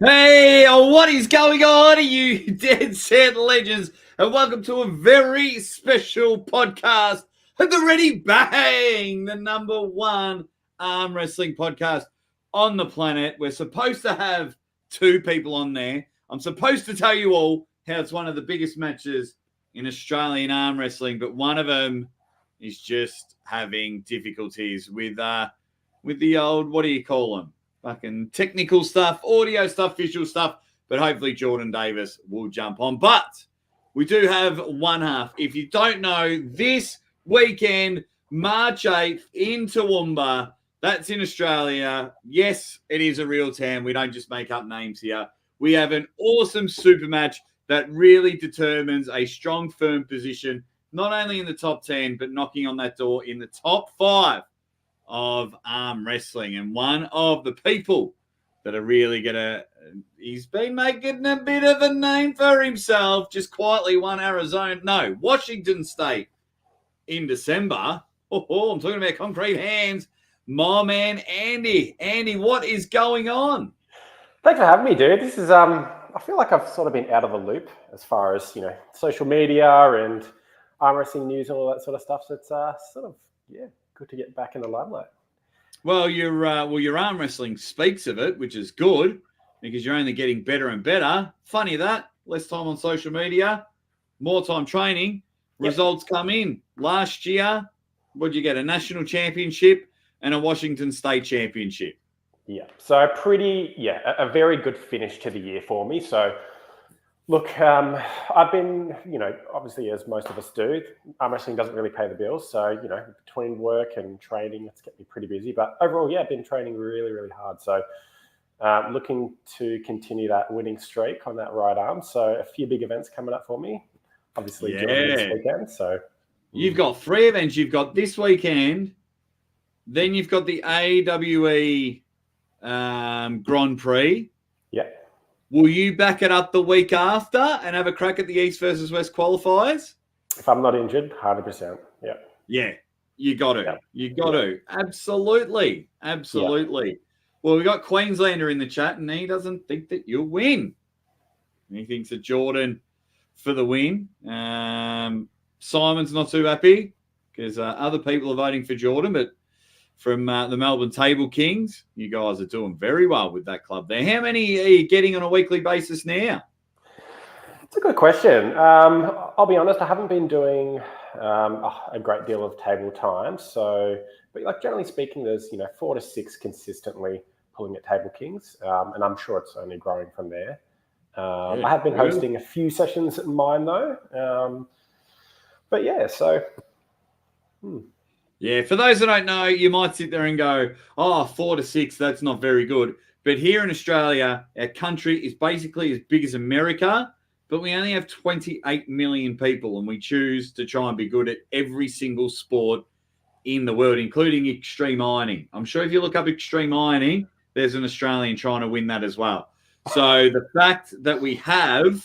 Hey, what is going on, you dead set legends? And welcome to a very special podcast of the Ready Bang, the number one arm wrestling podcast on the planet. We're supposed to have two people on there. I'm supposed to tell you all how it's one of the biggest matches in Australian arm wrestling, but one of them is just having difficulties with the old, what do you call them? Fucking technical stuff, audio stuff, visual stuff, but hopefully Jordan Davis will jump on. But we do have one half. If you don't know, this weekend, March 8th in Toowoomba, that's in Australia. Yes, it is a real town. We don't just make up names here. We have an awesome super match that really determines a strong, firm position, not only in the top 10, but knocking on that door in the top 5 of arm wrestling. And one of the people that are really he's been making a bit of a name for himself, just quietly won Washington State in December. I'm talking about concrete hands. My man, Andy. Andy, what is going on? Thanks for having me, dude. This is, I feel like I've sort of been out of the loop as far as, social media and arm wrestling news and all that sort of stuff. So it's good to get back in the limelight. Well, your arm wrestling speaks of it, which is good because you're only getting better and better. Funny that, less time on social media, more time training. Yep. Results come in. Last year, what did you get? A national championship and a Washington State championship. Yeah, so a very good finish to the year for me. So, look, I've been, obviously as most of us do, arm wrestling doesn't really pay the bills. So, between work and training, it's kept me pretty busy. But overall, I've been training really, really hard. So, looking to continue that winning streak on that right arm. So, a few big events coming up for me. Obviously, during this weekend. So, you've got 3 events. You've got this weekend. Then you've got the AWE Grand Prix. Yeah. Will you back it up the week after and have a crack at the East versus West qualifiers? If I'm not injured, 100%. Yeah. Yeah, you got to. Yeah. You got to. Absolutely. Absolutely. Yeah. Well, we got Queenslander in the chat, and he doesn't think that you'll win. He thinks that Jordan for the win. Simon's not too happy because other people are voting for Jordan, but from the Melbourne Table Kings, you guys are doing very well with that club there. How many are you getting on a weekly basis now? It's a good question. I'll be honest, I haven't been doing a great deal of table time. So, but generally speaking, there's 4 to 6 consistently pulling at Table Kings, and I'm sure it's only growing from there. I have been hosting a few sessions at mine though, but yeah, so. Yeah, for those that don't know, you might sit there and go, 4 to 6, that's not very good. But here in Australia, our country is basically as big as America, but we only have 28 million people, and we choose to try and be good at every single sport in the world, including extreme ironing. I'm sure if you look up extreme ironing, there's an Australian trying to win that as well. So the fact that we have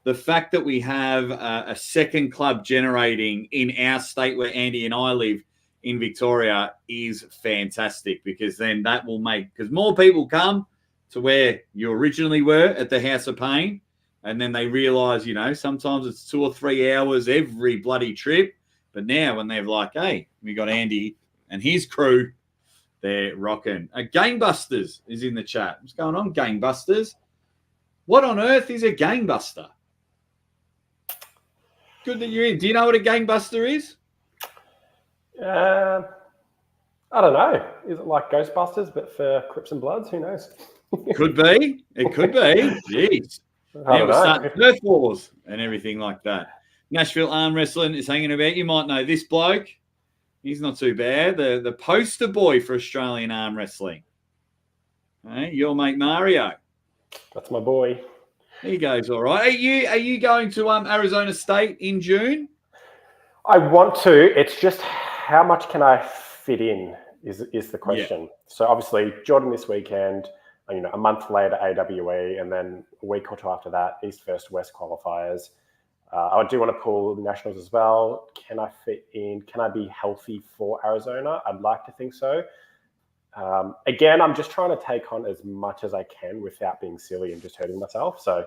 a second club generating in our state where Andy and I live in Victoria is fantastic, because then that will because more people come to where you originally were at the House of Pain, and then they realise, sometimes it's 2 or 3 hours every bloody trip. But now when they're like, hey, we got Andy and his crew, they're rocking. Gangbusters is in the chat. What's going on, Gangbusters? What on earth is a gangbuster? Good that you're in. Do you know what a gangbuster is? I don't know. Is it like Ghostbusters, but for Crips and Bloods? Who knows? Could be. It could be. Jeez. Now we're starting Earth Wars and everything like that. Nashville Arm Wrestling is hanging about. You might know this bloke. He's not too bad. The poster boy for Australian arm wrestling. Hey, your mate Mario. That's my boy. He goes all right. Are you going to Arizona State in June? I want to. It's just how much can I fit in is the question. Yeah. So obviously Jordan this weekend, a month later AWE, and then a week or 2 after that East versus West qualifiers. I do want to pull nationals as well. Can I fit in? Can I be healthy for Arizona? I'd like to think so. Again, I'm just trying to take on as much as I can without being silly and just hurting myself. So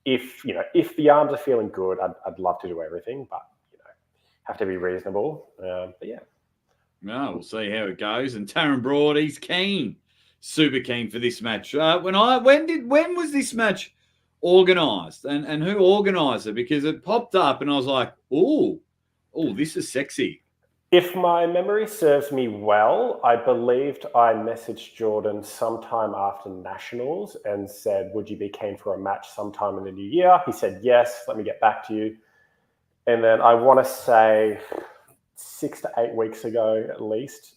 if the arms are feeling good, I'd love to do everything, but have to be reasonable. But yeah. No, we'll see how it goes. And Taron Broad, he's keen, super keen for this match. When was this match organised, and who organised it? Because it popped up, and I was like, oh, this is sexy. If my memory serves me well, I believed I messaged Jordan sometime after Nationals and said, would you be keen for a match sometime in the new year? He said, yes, let me get back to you. And then I want to say 6 to 8 weeks ago, at least,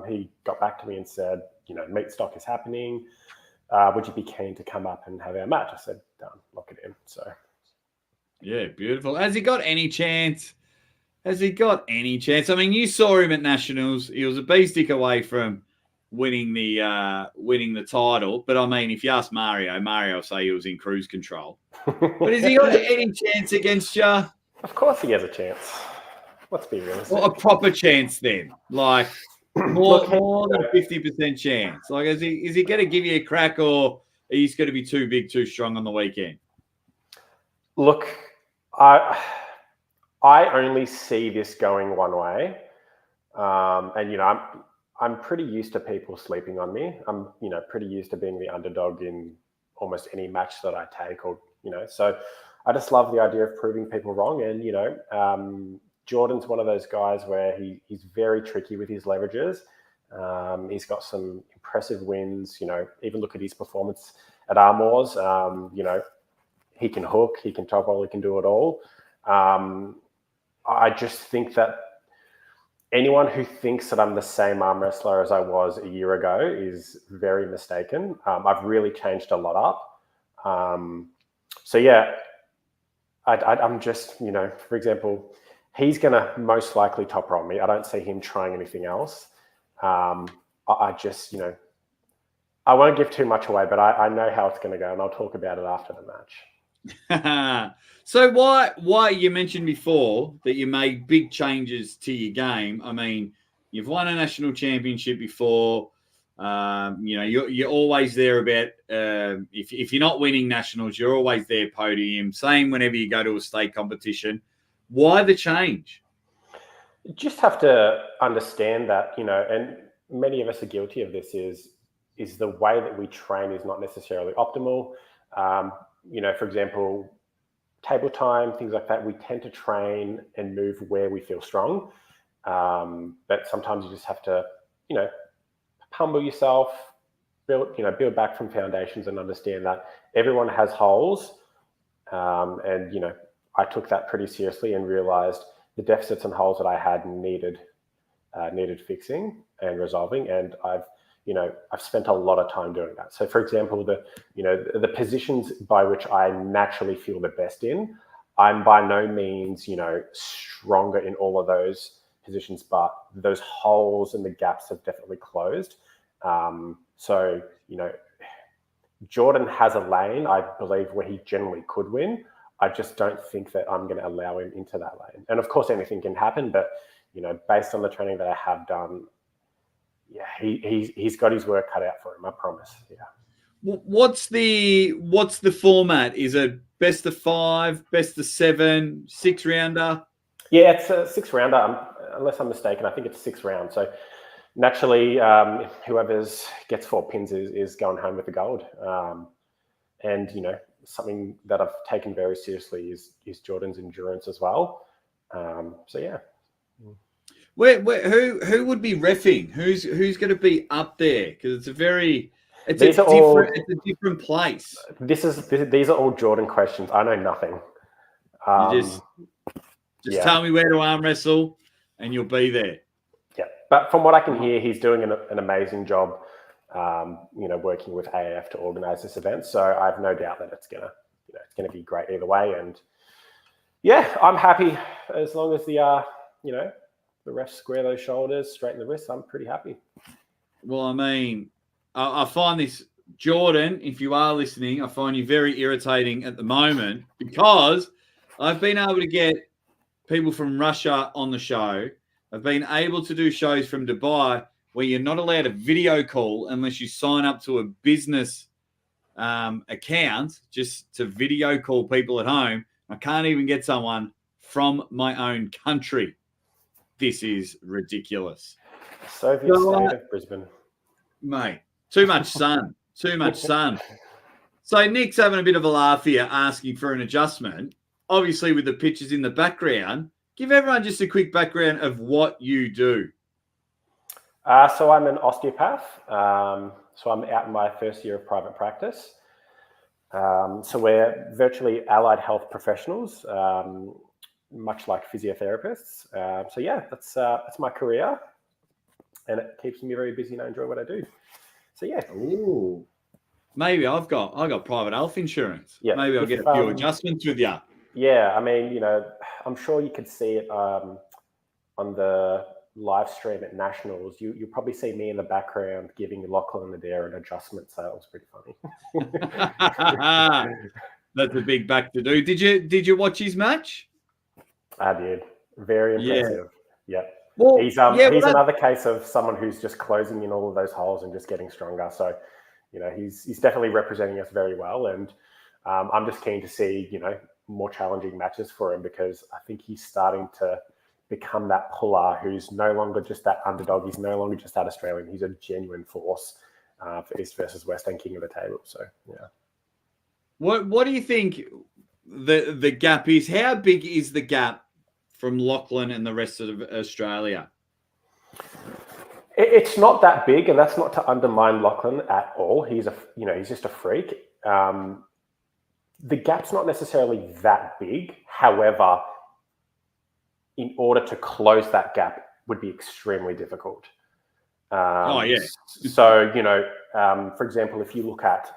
he got back to me and said, Meatstock is happening. Would you be keen to come up and have our match? I said, done, lock it in. So, yeah, beautiful. Has he got any chance? I mean, you saw him at Nationals. He was a beestick away from winning the title. But I mean, if you ask Mario will say he was in cruise control. But has he got any chance against you? Of course he has a chance. Let's be realistic. Well, a proper chance then. Like more than a 50% chance. Like is he going to give you a crack, or are you going to be too big, too strong on the weekend? Look, I only see this going one way. And I'm pretty used to people sleeping on me. I'm pretty used to being the underdog in almost any match that I take, or so I just love the idea of proving people wrong. And Jordan's one of those guys where he's very tricky with his leverages. He's got some impressive wins. Even look at his performance at Arm Wars. He can hook, he can top roll, he can do it all. I just think that anyone who thinks that I'm the same arm wrestler as I was a year ago is very mistaken. I've really changed a lot up. So yeah, I'm just, for example, he's going to most likely top roll me. I don't see him trying anything else. I just, I won't give too much away, but I know how it's going to go, and I'll talk about it after the match. So why you mentioned before that you made big changes to your game. I mean, you've won a national championship before. You're always there about if you're not winning nationals, you're always there podium. Same whenever you go to a state competition. Why the change? You just have to understand that, and many of us are guilty of this, is the way that we train is not necessarily optimal. For example, table time, things like that, we tend to train and move where we feel strong. But sometimes you just have to, humble yourself, build back from foundations, and understand that everyone has holes. And I took that pretty seriously and realized the deficits and holes that I had needed fixing and resolving. And I've spent a lot of time doing that. So for example, the positions by which I naturally feel the best in, I'm by no means, stronger in all of those positions, but those holes and the gaps have definitely closed. So, Jordan has a lane, I believe, where he generally could win. I just don't think that I'm going to allow him into that lane. And of course, anything can happen, but, based on the training that I have done, yeah, he's got his work cut out for him, I promise. Yeah. What's the format? Is it best of 5, best of 7, 6-rounder? Yeah, it's a 6-rounder, unless I'm mistaken. I think it's 6 rounds. So naturally, whoever gets 4 pins is going home with the gold. And something that I've taken very seriously is Jordan's endurance as well. So yeah. Who would be reffing? Who's going to be up there? Because it's a different place. These are all Jordan questions. I know nothing. Just tell me where to arm wrestle, and you'll be there. Yeah, but from what I can hear, he's doing an amazing job. Working with AAF to organize this event. So I have no doubt that it's gonna be great either way. And yeah, I'm happy as long as the refs square those shoulders, straighten the wrists. I'm pretty happy. Well, I mean, I find this, Jordan, if you are listening, I find you very irritating at the moment, because I've been able to get people from Russia on the show. I've been able to do shows from Dubai where you're not allowed a video call unless you sign up to a business account just to video call people at home. I can't even get someone from my own country. This is ridiculous. Soviet state of Brisbane. Mate, too much sun. Too much sun. So Nick's having a bit of a laugh here, asking for an adjustment. Obviously, with the pictures in the background, give everyone just a quick background of what you do. So I'm an osteopath. So I'm out in my first year of private practice. So we're virtually allied health professionals, much like physiotherapists. So yeah, that's my career, and it keeps me very busy, and I enjoy what I do. So yeah. Ooh. Maybe I got private health insurance. Yeah. Maybe I'll get a few adjustments with you. Yeah, I mean, I'm sure you could see it on the live stream at Nationals. You'll probably see me in the background giving Lachlan Adair an adjustment. So it was pretty funny. That's a big back to do. Did you watch his match? I did. Very impressive. Yeah. Well, he's another case of someone who's just closing in all of those holes and just getting stronger. So, he's definitely representing us very well. And I'm just keen to see, more challenging matches for him, because I think he's starting to become that puller who's no longer just that underdog. He's no longer just that Australian. He's a genuine force for East versus West and king of the table. So, yeah. What do you think the gap is? How big is the gap from Lachlan and the rest of Australia? It's not that big, and that's not to undermine Lachlan at all. He's he's just a freak. The gap's not necessarily that big. However, in order to close that gap would be extremely difficult. So, for example, if you look at,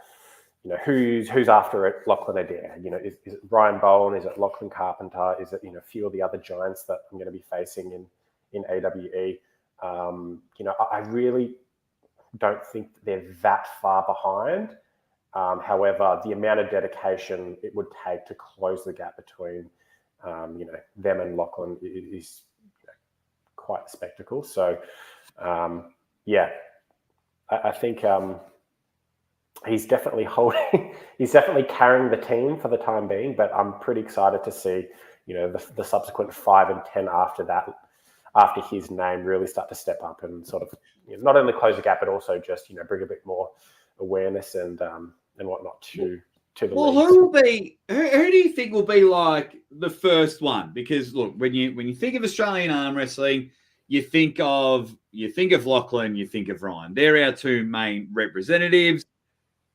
who's after it, Lachlan Adair, is it Ryan Bowen? Is it Lachlan Carpenter? Is it, a few of the other giants that I'm going to be facing in AWE? I really don't think they're that far behind. However, the amount of dedication it would take to close the gap between, them and Lachlan is quite a spectacle. So, I think he's definitely he's definitely carrying the team for the time being, but I'm pretty excited to see, the subsequent 5 and 10 after that, after his name really start to step up and sort of, not only close the gap, but also just, bring a bit more awareness and whatnot to the leagues. Who do you think will be like the first one? Because look, when you think of Australian arm wrestling, you think of Lachlan, you think of Ryan. They're our two main representatives.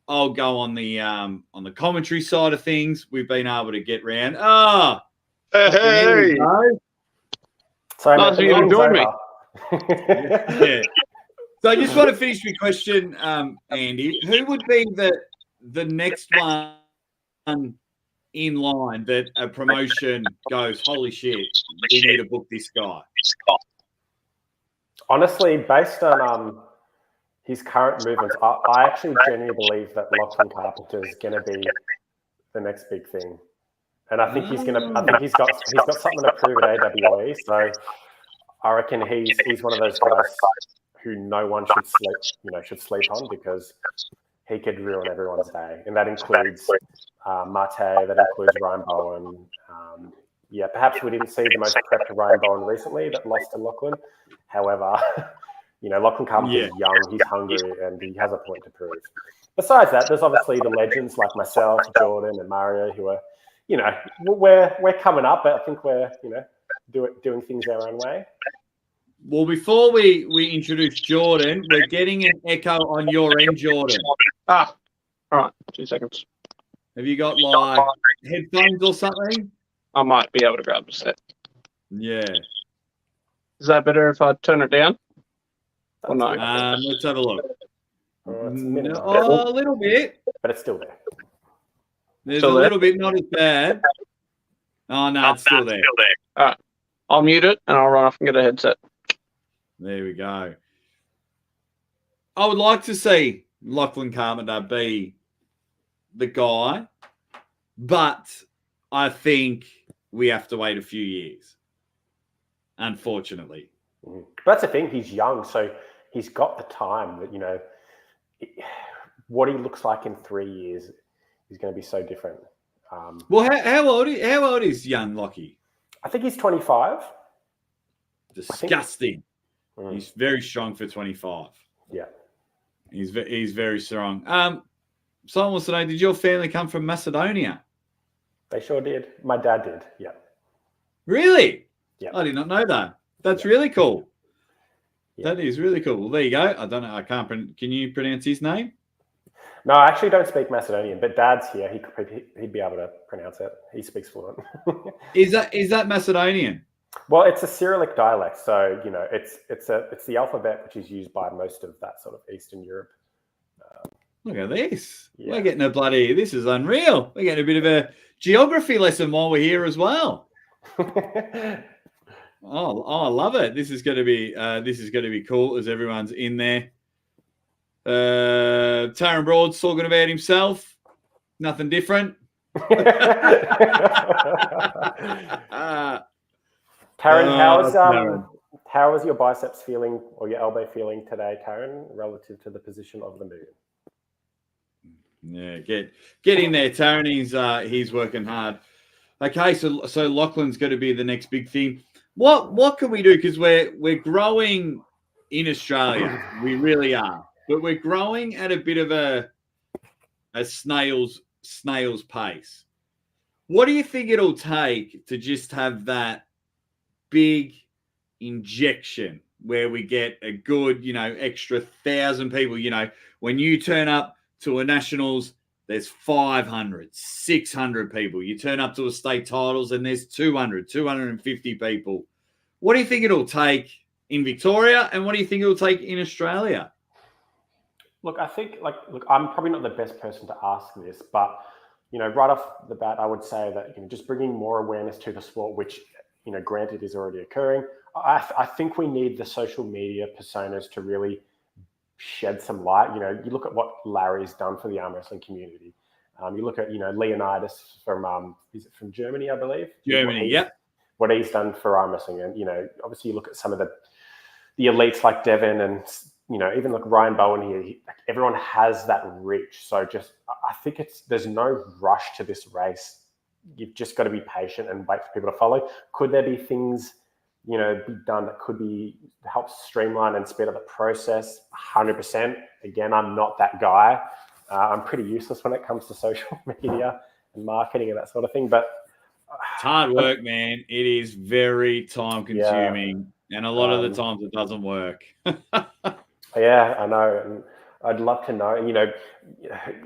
I'll go on the commentary side of things. We've been able to get round. Hey. Sorry, nice of you to join me. Yeah. So I just want to finish my question, Andy. Who would be the next one in line that a promotion goes, holy shit, we need to book this guy? Honestly, based on his current movements, I actually genuinely believe that Lachlan Carpenter is going to be the next big thing, and I think he's got something to prove at AWE. So I reckon he's one of those guys who no one should sleep on, because he could ruin everyone's day, and that includes Mate, that includes Ryan Bowen. Perhaps we didn't see the most prep to Ryan Bowen recently that lost to Lachlan. However, Lachlan Carpenter's young, he's hungry, and he has a point to prove. Besides that, there's obviously the legends like myself, Jordan, and Mario, who are, we're coming up, but I think we're, doing things our own way. Well, before we introduce Jordan, we're getting an echo on your end, Jordan. All right, 2 seconds. Have you got like headphones or something? I might be able to grab a set. Yeah. Is that better if I turn it down? Or no? Let's have a look. A little bit. But it's still there. There's still a there? little bit, not as bad. Oh, no, it's still there. All right. I'll mute it and I'll run off and get a headset. There we go. I would like to see Lachlan Carpenter be the guy, but I think we have to wait a few years, unfortunately. But that's the thing, he's young, so he's got the time that, what he looks like in 3 years is going to be so different. Well, how old is young Lockie? I think he's 25. Disgusting. He's very strong for 25. Yeah. He's very strong. Someone wants to know, did your family come from Macedonia? They sure did. My dad did. Yeah. Really? Yeah. I did not know that. That's really cool. Yeah. That is really cool. Well, there you go. I don't know. I can't. Can you pronounce his name? No, I actually don't speak Macedonian, but Dad's here. He'd be able to pronounce it. He speaks fluent. Is that Macedonian? Well, it's a Cyrillic dialect, so it's the alphabet which is used by most of that sort of Eastern Europe. Look at this. Yeah. We're getting this is unreal. We're getting a bit of a geography lesson while we're here as well. Oh, I love it. This is going to be cool as everyone's in there. Taron Broad's talking about himself. Nothing different. Taron, how is your biceps feeling or your elbow feeling today, Taron, relative to the position of the moon? Yeah, get in there, Taron. He's working hard. Okay, so Lachlan's going to be the next big thing. What can we do? Because we're growing in Australia, we really are, but we're growing at a bit of a snail's pace. What do you think it'll take to just have that big injection where we get a good, extra 1,000 people? When you turn up to a nationals, there's 500, 600 people. You turn up to a state titles and there's 200, 250 people. What do you think it'll take in Victoria, and what do you think it'll take in Australia? Look, I think, I'm probably not the best person to ask this, but, right off the bat, I would say that, just bringing more awareness to the sport, which, granted is already occurring. I think we need the social media personas to really shed some light. You look at what Larry's done for the arm wrestling community. You look at, Leonidas from, is it from Germany, I believe? Germany, yep. What he's done for arm wrestling. And, obviously you look at some of the elites like Devin and, even like Ryan Bowen here, everyone has that reach. So I think there's no rush to this race. You've just got to be patient and wait for people to follow. Could there be things, be done that could help streamline and speed up the process? 100%. Again, I'm not that guy. I'm pretty useless when it comes to social media and marketing and that sort of thing. But it's hard work, man. It is very time consuming. Yeah. And a lot of the times it doesn't work. Yeah, I know. And I'd love to know,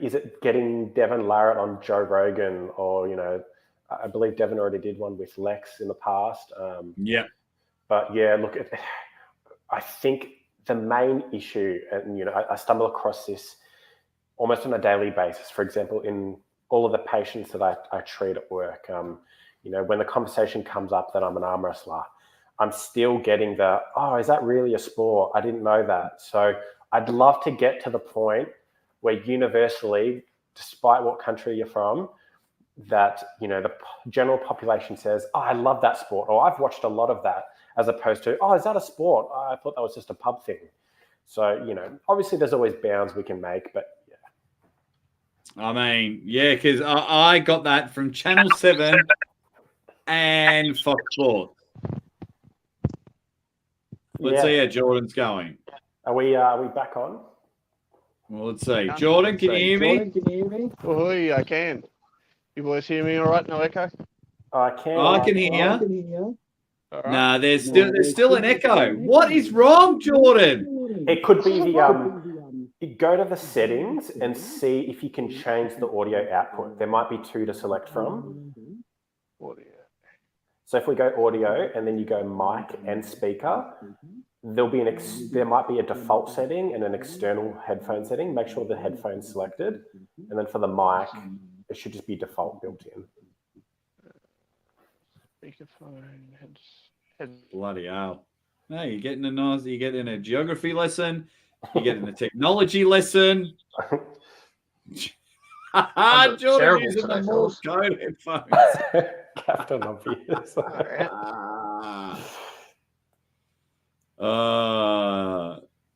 is it getting Devin Larratt on Joe Rogan, or, I believe Devin already did one with Lex in the past. Yeah. But yeah, look, I think the main issue, and, I stumble across this almost on a daily basis. For example, in all of the patients that I treat at work, when the conversation comes up that I'm an arm wrestler, I'm still getting is that really a sport? I didn't know that. So I'd love to get to the point where universally, despite what country you're from, that, the general population says, I love that sport, or I've watched a lot of that, as opposed to, is that a sport? I thought that was just a pub thing. So, obviously there's always bounds we can make, but yeah. I mean, yeah, because I got that from Channel 7 and Fox Sports. Let's see how Jordan's going. Are we back on? Well, let's see. Jordan, can you hear me? Oh, I can. You boys hear me all right? No echo? I can. I can hear you. Right. No, there's still an echo. What is wrong, Jordan? It could be you go to the settings and see if you can change the audio output. There might be two to select from. Audio. So if we go audio and then you go mic and speaker, there might be a default setting and an external headphone setting. Make sure the headphone's selected. And then for the mic, it should just be default built in. Speakerphone, Bloody hell. No, you're getting a geography lesson. You're getting a technology lesson. Jordan using the Morse code headphones. Captain Obvious.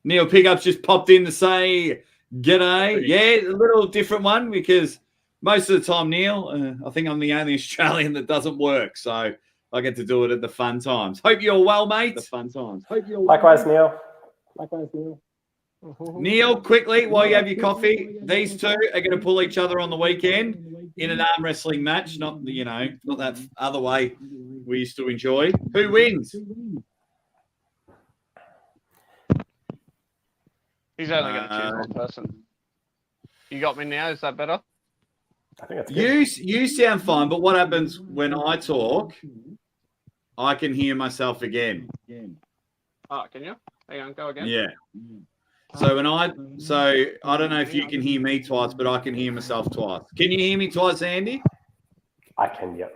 Neil Pickup's just popped in to say g'day. Yeah, a little different one because most of the time, Neil, I think I'm the only Australian that doesn't work. So I get to do it at the fun times. Hope you're well, mate. The fun times. Hope you're Likewise, Neil. Neil, quickly, while you have your coffee, these two are going to pull each other on the weekend in an arm wrestling match. Not that other way we used to enjoy. Who wins? He's only going to choose one person. You got me now? Is that better? I think that's good. You sound fine, but what happens when I talk? I can hear myself again. Oh, can you? Hang on, go again. Yeah. So I don't know if you can hear me twice, but I can hear myself twice. Can you hear me twice, Andy? I can, yep.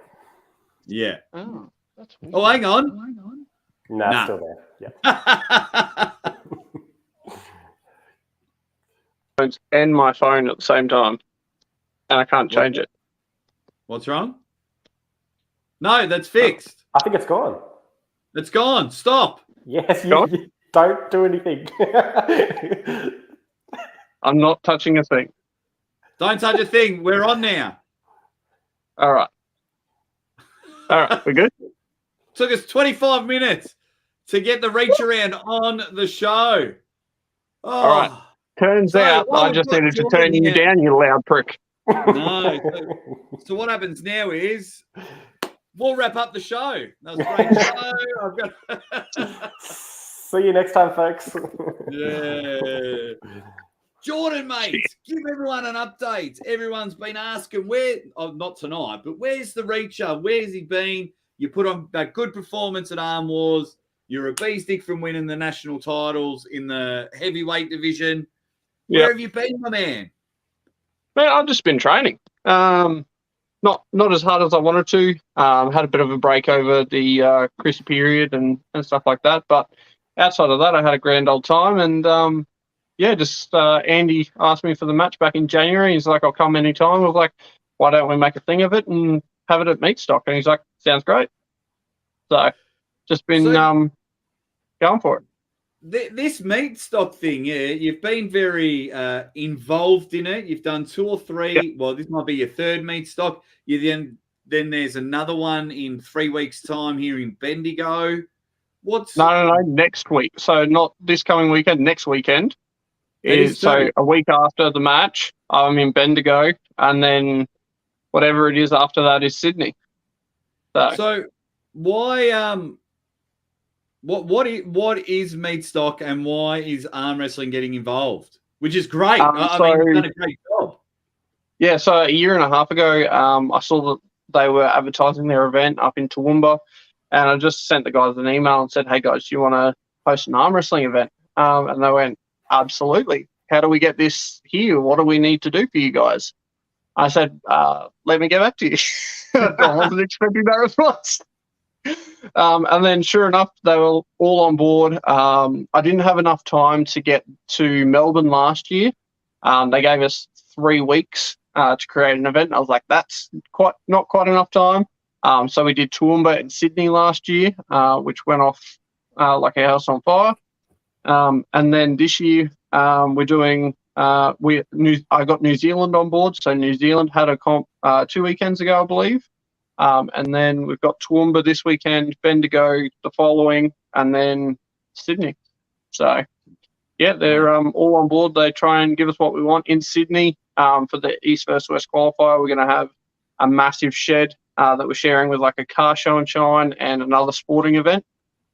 Yeah. Oh, that's weird. Oh, hang on. Nah, still there. Yeah. And my phone at the same time, and I can't change it. What's wrong? No, that's fixed. I think it's gone. It's gone. Stop. Yes, you don't do anything. I'm not touching a thing. Don't touch a thing. We're on now. All right, we're good? Took us 25 minutes to get the reach around on the show. Oh. All right. Turns out I just needed to turn you down, you loud prick. No. So what happens now is we'll wrap up the show. That was a great show. I've got... See you next time, folks. Yeah. Jordan, mate, give everyone an update. Everyone's been asking not tonight, but where's the reacher? Where's he been? You put on that good performance at Arm Wars. You're a beestick from winning the national titles in the heavyweight division. Where have you been, my man? Man, I've just been training. Not as hard as I wanted to. Had a bit of a break over the Christmas period and stuff like that. But outside of that, I had a grand old time. And Andy asked me for the match back in January. He's like, I'll come anytime. I was like, why don't we make a thing of it and have it at Meatstock? And he's like, sounds great. So just been going for it. This Meatstock thing, you've been very involved in it. You've done 2 or 3. Yep. Well, this might be your 3rd Meatstock. Then there's another one in 3 weeks' time here in Bendigo. No, next week. So not this coming weekend, next weekend. So a week after the match, I'm in Bendigo, and then whatever it is after that is Sydney. So why What is Meatstock and why is arm wrestling getting involved? Which is great. I mean, you've done a great job. Yeah, so a year and a half ago, I saw that they were advertising their event up in Toowoomba, and I just sent the guys an email and said, hey, guys, do you want to host an arm wrestling event? And they went, absolutely. How do we get this here? What do we need to do for you guys? I said, let me get back to you. I wasn't expecting that response. And then sure enough, they were all on board. I didn't have enough time to get to Melbourne last year. They gave us 3 weeks to create an event. I was like, that's not quite enough time. So we did Toowoomba and Sydney last year, which went off like a house on fire. And then this year we're doing I got New Zealand on board. So New Zealand had a comp 2 weekends ago, I believe. And then we've got Toowoomba this weekend, Bendigo the following, and then Sydney. So, yeah, they're all on board. They try and give us what we want. In Sydney, for the East vs West qualifier, we're going to have a massive shed that we're sharing with like a car show and shine and another sporting event.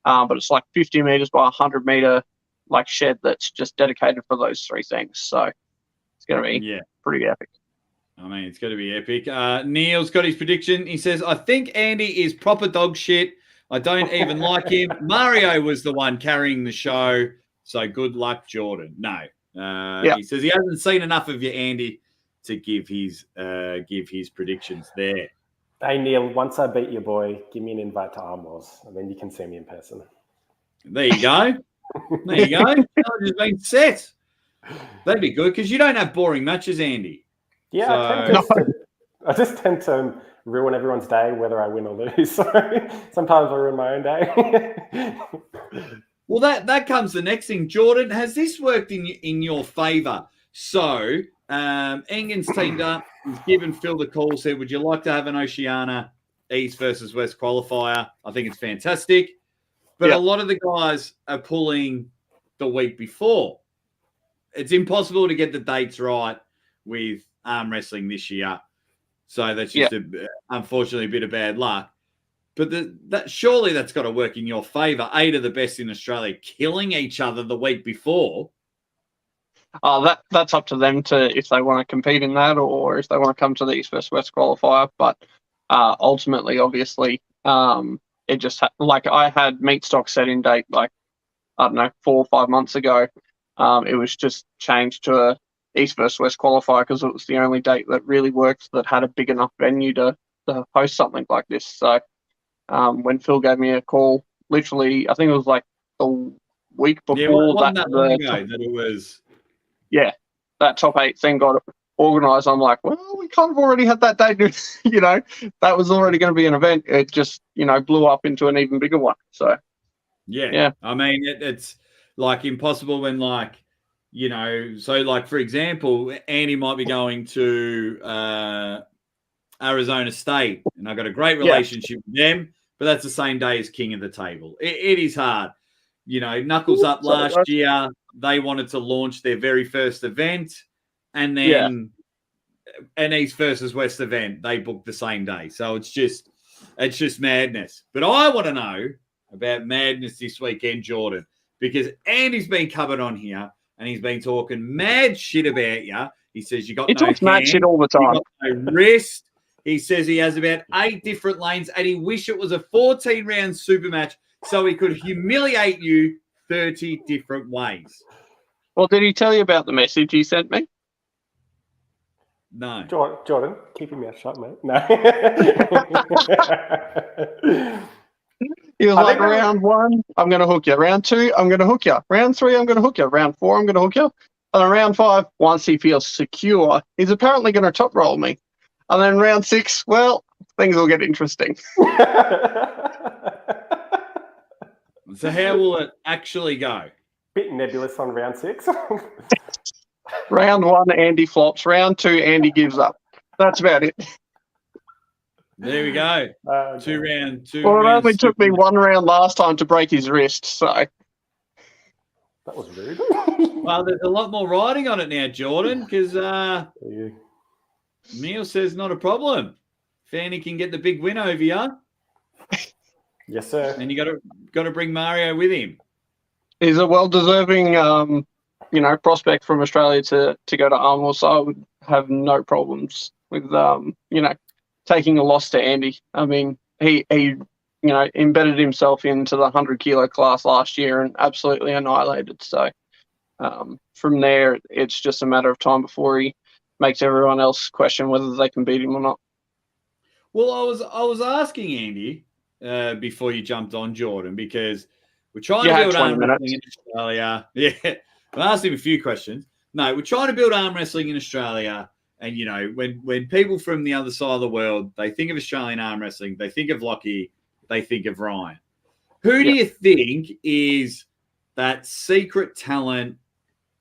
But it's like 50 metres by 100 metre like shed that's just dedicated for those 3 things. So it's going to be pretty epic. I mean, it's going to be epic. Neil's got his prediction. He says, I think Andy is proper dog shit. I don't even like him. Mario was the one carrying the show. So good luck, Jordan. No. He says he hasn't seen enough of you, Andy, to give his predictions there. Hey, Neil, once I beat your boy, give me an invite to Arm Wars, and then you can see me in person. There you go. There you go. Challenge has been set. That'd be good because you don't have boring matches, Andy. Yeah, I just tend to ruin everyone's day, whether I win or lose. So sometimes I ruin my own day. Well, that comes the next thing. Jordan, has this worked in your favour? So, Engen's teamed up. He's given Phil the call, said, would you like to have an Oceania East versus West qualifier? I think it's fantastic. But a lot of the guys are pulling the week before. It's impossible to get the dates right with arm wrestling this year. So that's just, unfortunately, a bit of bad luck. But surely that's got to work in your favour. 8 of the best in Australia killing each other the week before. That's up to them to if they want to compete in that or if they want to come to the East vs West qualifier. But ultimately, obviously, it just like I had Meatstock set in date like I don't know 4 or 5 months ago. It was just changed to a East vs West qualifier because it was the only date that really worked that had a big enough venue to host something like this. So when Phil gave me a call, literally, I think it was like a week before that top 8 thing got organised. I'm like, well, we kind of already had that date. That was already going to be an event. It just, blew up into an even bigger one. So, yeah. I mean, it's like impossible when for example, Andy might be going to Arizona State, and I've got a great relationship with them, but that's the same day as King of the Table. It is hard. Knuckles Up last year, they wanted to launch their very first event, and then an East versus West event, they booked the same day. So it's just madness. But I want to know about madness this weekend, Jordan, because Andy's been covered on here, and he's been talking mad shit about you. He says you got no talks mad shit all the time. You got no wrist. He says he has about 8 different lanes, and he wish it was a 14-round super match so he could humiliate you 30 different ways. Well, did he tell you about the message he sent me? No. Jordan, keep your mouth shut, mate. No. He was like, round 1, I'm going to hook you. Round 2, I'm going to hook you. Round 3, I'm going to hook you. Round 4, I'm going to hook you. And then round 5, once he feels secure, he's apparently going to top roll me. And then round 6, well, things will get interesting. So how will it actually go? Bit nebulous on round 6. Round 1, Andy flops. Round 2, Andy gives up. That's about it. There we go. Two rounds. Well, it only took me 1 round last time to break his wrist, so. That was rude. Well, there's a lot more riding on it now, Jordan, because Neil says not a problem. Fanny can get the big win over you. Yes, sir. And you got to bring Mario with him. He's a well-deserving, prospect from Australia to go to Armwrestler, so I would have no problems with, taking a loss to Andy. I mean, he embedded himself into the 100-kilo class last year and absolutely annihilated. So from there, it's just a matter of time before he makes everyone else question whether they can beat him or not. Well, I was asking Andy before you jumped on, Jordan, because we're trying to build arm wrestling in Australia. Yeah, I asked him a few questions. No, we're trying to build arm wrestling in Australia. And, when people from the other side of the world, they think of Australian arm wrestling, they think of Lockie, they think of Ryan. Who do you think is that secret talent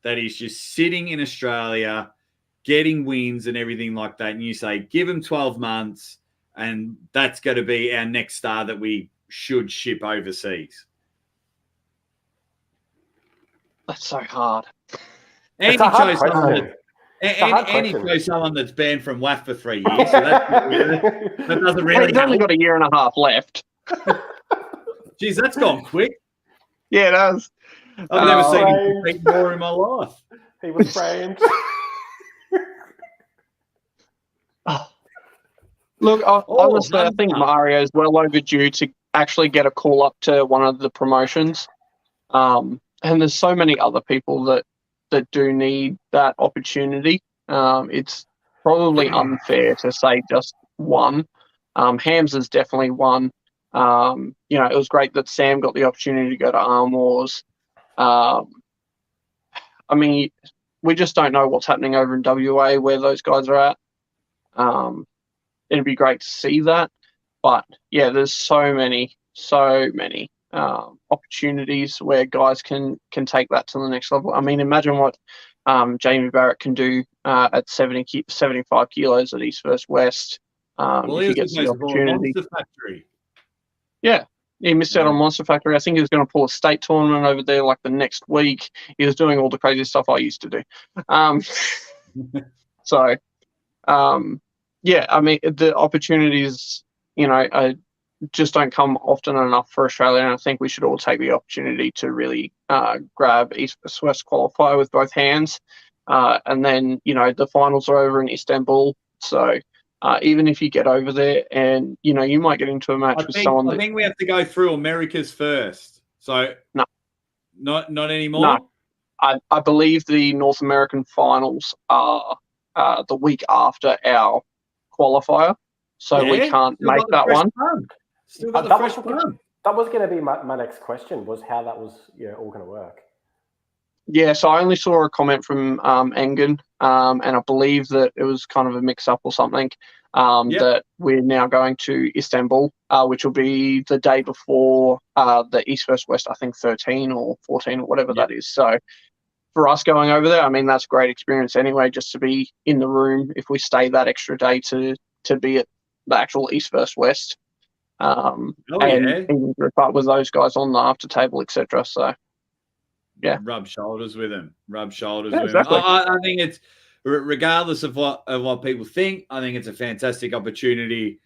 that is just sitting in Australia, getting wins and everything like that? And you say, give him 12 months, and that's going to be our next star that we should ship overseas. That's so hard. Andy chose someone. Andy chose someone that's banned from WAF for 3 years, so that doesn't really He's only got a year and a half left. Jeez, that's gone quick. Yeah, it does. I've never seen him compete more in my life. He was framed. Look, honestly, I think Mario is well overdue to actually get a call up to one of the promotions. And there's so many other people that do need that opportunity. It's probably unfair to say just one. Hams is definitely one. It was great that Sam got the opportunity to go to Arm Wars. I mean, we just don't know what's happening over in WA where those guys are at. It'd be great to see that. But, yeah, there's so many opportunities where guys can take that to the next level. I mean, imagine what Jamie Barrett can do at 75 kilos at East vs West if he gets the opportunity. Monster Factory. Yeah. He missed out on Monster Factory. I think he was going to pull a state tournament over there like the next week. He was doing all the crazy stuff I used to do. Yeah, I mean, the opportunities, just don't come often enough for Australia. And I think we should all take the opportunity to really grab East vs West qualifier with both hands. And then, the finals are over in Istanbul. So even if you get over there and, you might get into a match with someone I think we have to go through Americas first. So no, not anymore? No. I believe the North American finals are the week after our qualifier. So we can't make that one. Still got the fresh bun. That was going to be my next question, was how that was all going to work. Yeah, so I only saw a comment from Engen, and I believe that it was kind of a mix-up or something, that we're now going to Istanbul, which will be the day before the East vs West, I think 13 or 14 or whatever that is. So for us going over there, I mean, that's a great experience anyway, just to be in the room if we stay that extra day to be at the actual East vs West. And part with those guys on the after table, etc. So, yeah, rub shoulders with them. Exactly. I think it's, regardless of what people think, I think it's a fantastic opportunity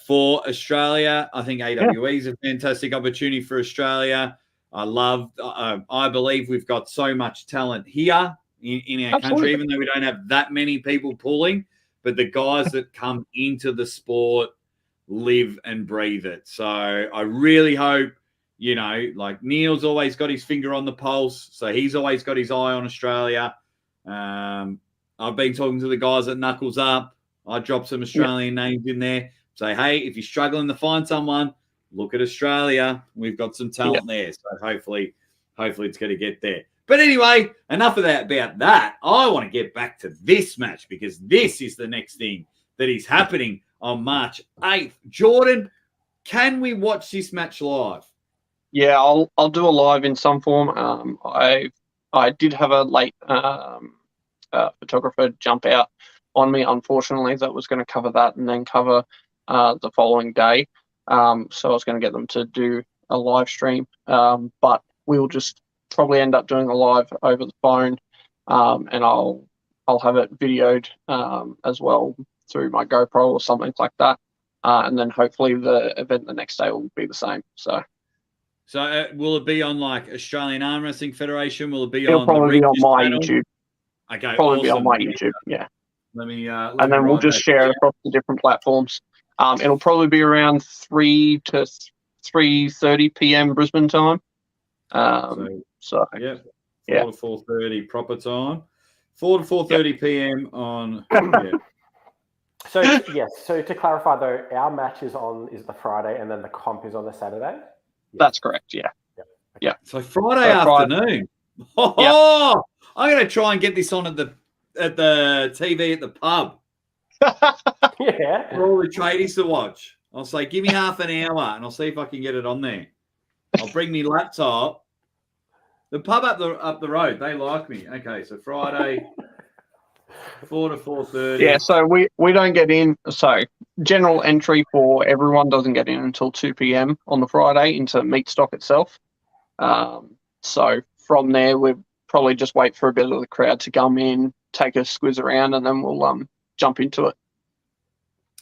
for Australia. I think AWE is a fantastic opportunity for Australia. I believe we've got so much talent here in our country, even though we don't have that many people pulling, but the guys that come into the sport live and breathe it. So I really hope, like Neil's always got his finger on the pulse. So he's always got his eye on Australia. I've been talking to the guys at Knuckles Up. I dropped some Australian names in there. Say, hey, if you're struggling to find someone, look at Australia. We've got some talent there. So hopefully it's going to get there. But anyway, enough of that about that. I want to get back to this match because this is the next thing that is happening on March 8th. Jordan, can we watch this match live? Yeah, I'll do a live in some form. I did have a late photographer jump out on me, unfortunately, that was going to cover that and then cover the following day. So I was going to get them to do a live stream, but we'll just probably end up doing a live over the phone, and I'll have it videoed as well through my GoPro or something like that, and then hopefully the event the next day will be the same. So will it be on like Australian Arm Wrestling Federation? Will it be It'll on probably be on my channel? YouTube. Okay, probably be on my YouTube. Yeah. Let me and then we'll just share it across the different platforms. It'll probably be around 3 to 3:30 p.m. Brisbane time. 4 to 4:30 proper time. 4 to 4:30 p.m. on. So to clarify though, our match is the Friday and then the comp is on the Saturday. That's correct. Yeah. So Friday afternoon. Oh, I'm going to try and get this on at the TV at the pub. For all the tradies to watch. I'll say, give me half an hour and I'll see if I can get it on there. I'll bring me laptop. The pub up the road, they like me. Okay, so Friday, 4 to 4:30. Yeah, so we don't get in. So general entry for everyone doesn't get in until 2 p.m. on the Friday into Meatstock itself. So from there, we'll probably just wait for a bit of the crowd to come in, take a squiz around, and then we'll jump into it.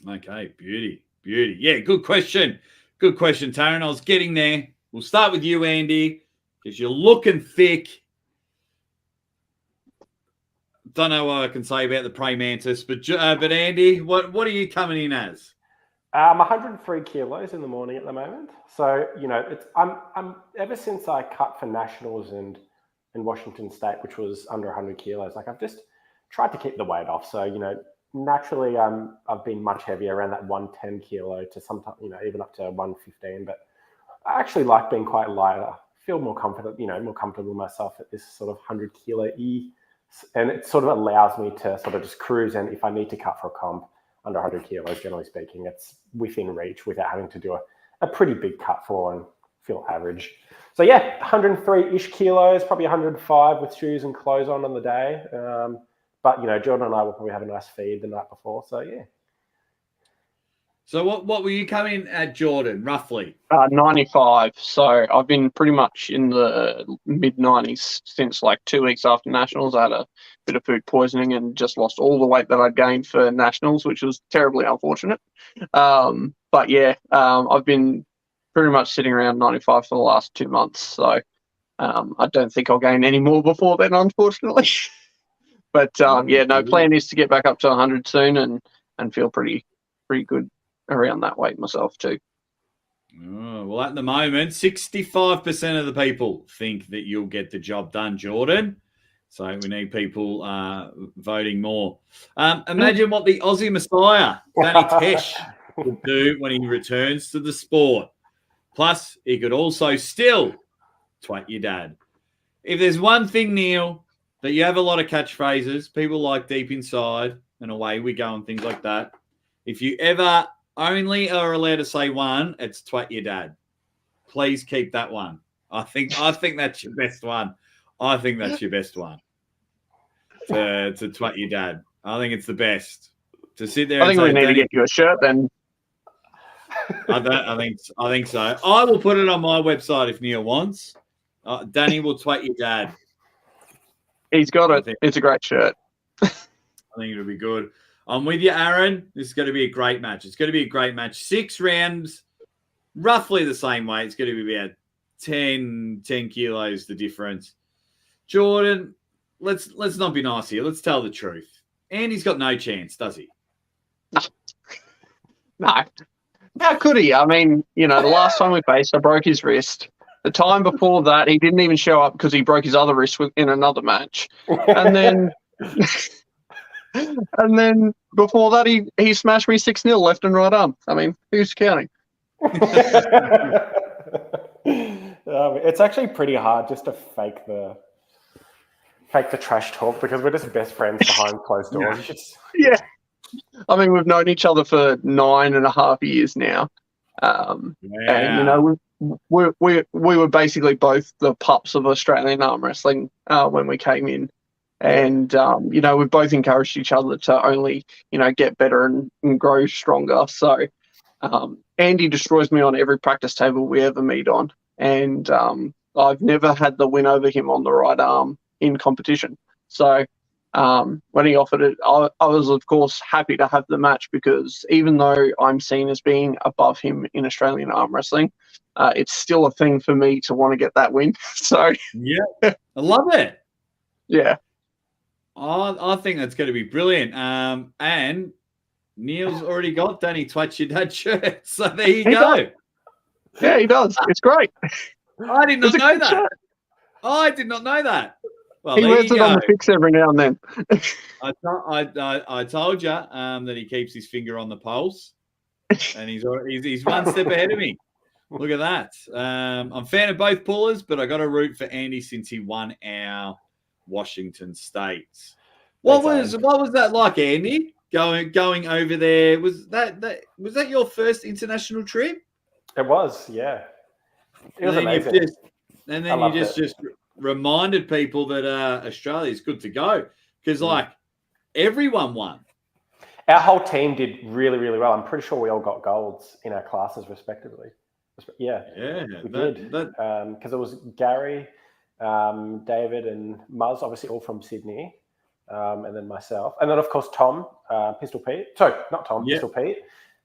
Okay, beauty. Yeah, good question, Taryn. I was getting there. We'll start with you, Andy, because you're looking thick. Don't know what I can say about the praying mantis, but Andy, what are you coming in as? I'm 103 kilos in the morning at the moment. So I'm ever since I cut for nationals and in Washington State, which was under 100 kilos, like I've just tried to keep the weight off. So naturally, I've been much heavier, around that 110 kilo to sometimes, even up to 115. But I actually like being quite lighter. Feel more confident, more comfortable with myself at this sort of 100 kilo and it sort of allows me to sort of just cruise. And if I need to cut for a comp under 100 kilos, generally speaking, it's within reach without having to do a pretty big cut for. And feel average. So yeah, 103-ish kilos, probably 105 with shoes and clothes on the day. But Jordan and I will probably have a nice feed the night before. So yeah. So what were you coming at, Jordan, roughly? 95. So I've been pretty much in the mid-90s since like 2 weeks after Nationals. I had a bit of food poisoning and just lost all the weight that I'd gained for Nationals, which was terribly unfortunate. But yeah, I've been pretty much sitting around 95 for the last 2 months. So I don't think I'll gain any more before then, unfortunately. But yeah, no, plan is to get back up to 100 soon and feel pretty good around that weight myself too. Oh, well, at the moment, 65% of the people think that you'll get the job done, Jordan. So we need people voting more. Imagine what the Aussie Messiah, Danny Tesh, will do when he returns to the sport. Plus, he could also still twat your dad. If there's one thing, Neil, that you have a lot of catchphrases, people like deep inside and away we go and things like that. If you ever only are allowed to say one, it's twat your dad. Please keep that one. I think that's your best one. I think that's your best one. To twat your dad. I think it's the best. To sit there. I think we need to get you a shirt then. I think so. I will put it on my website if Neil wants. Danny will twat your dad. He's got it. It's a great shirt. I think it'll be good. I'm with you, Aaron. This is going to be a great match. It's going to be a great match. 6 rounds, roughly the same weight. It's going to be about 10 kilos the difference. Jordan, let's not be nice here. Let's tell the truth. Andy's got no chance, does he? No. How could he? I mean, the last time we faced, I broke his wrist. The time before that, he didn't even show up because he broke his other wrist in another match. And then... And then before that, he smashed me 6-0 left and right arm. I mean, who's counting? It's actually pretty hard just to fake the trash talk because we're just best friends behind closed doors. Yeah. I mean, we've known each other for 9.5 years now. And, we were basically both the pups of Australian arm wrestling when we came in. And, we've both encouraged each other to only, get better and grow stronger. So Andy destroys me on every practice table we ever meet on. And I've never had the win over him on the right arm in competition. So when he offered it, I was, of course, happy to have the match because even though I'm seen as being above him in Australian arm wrestling, it's still a thing for me to want to get that win. So yeah, I love it. Yeah. I think that's going to be brilliant. And Neil's already got Danny Twatch Your Dad shirt. So there you go. Does. Yeah, he does. It's great. I did not know that. Shirt. I did not know that. Well, he wears it on the fix every now and then. I told you that he keeps his finger on the pulse. And he's one step ahead of me. Look at that. I'm a fan of both pullers, but I got to root for Andy since he won our Washington State. What was that like, Andy? Going over there, was that your first international trip? It was, yeah. It was amazing. And then you just reminded people that Australia is good to go because everyone won. Our whole team did really, really well. I'm pretty sure we all got golds in our classes respectively. Yeah, we did because it was Gary, David and Muzz, obviously all from Sydney, and then myself. And then, of course, Tom, Pistol Pete. Sorry, not Tom, Pistol Pete.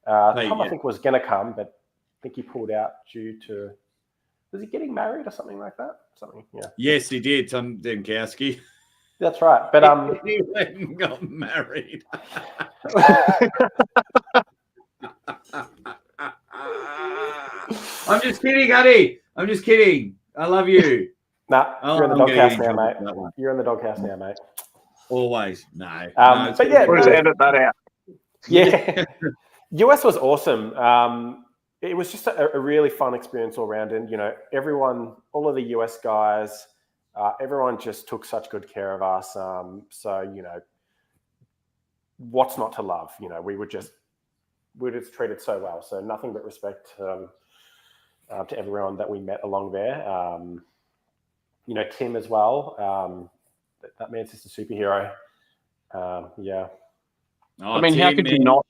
Tom, I think, was going to come, but I think he pulled out due to... Was he getting married or something like that? Yeah. Yes, he did, Tom Demkowski. That's right. But he went and got married. I'm just kidding, Eddie. I'm just kidding. I love you. Nah, you're in the doghouse now, mate. You're in the doghouse now, mate. Always. No. But yeah, we'll just edit that out. Yeah. US was awesome. It was just a really fun experience all around. And, everyone, all of the US guys, everyone just took such good care of us. So, what's not to love? We were just treated so well. So nothing but respect to everyone that we met along there. Tim as well. That man's just a superhero. Yeah. Oh, I mean, how Tim, could you man. not?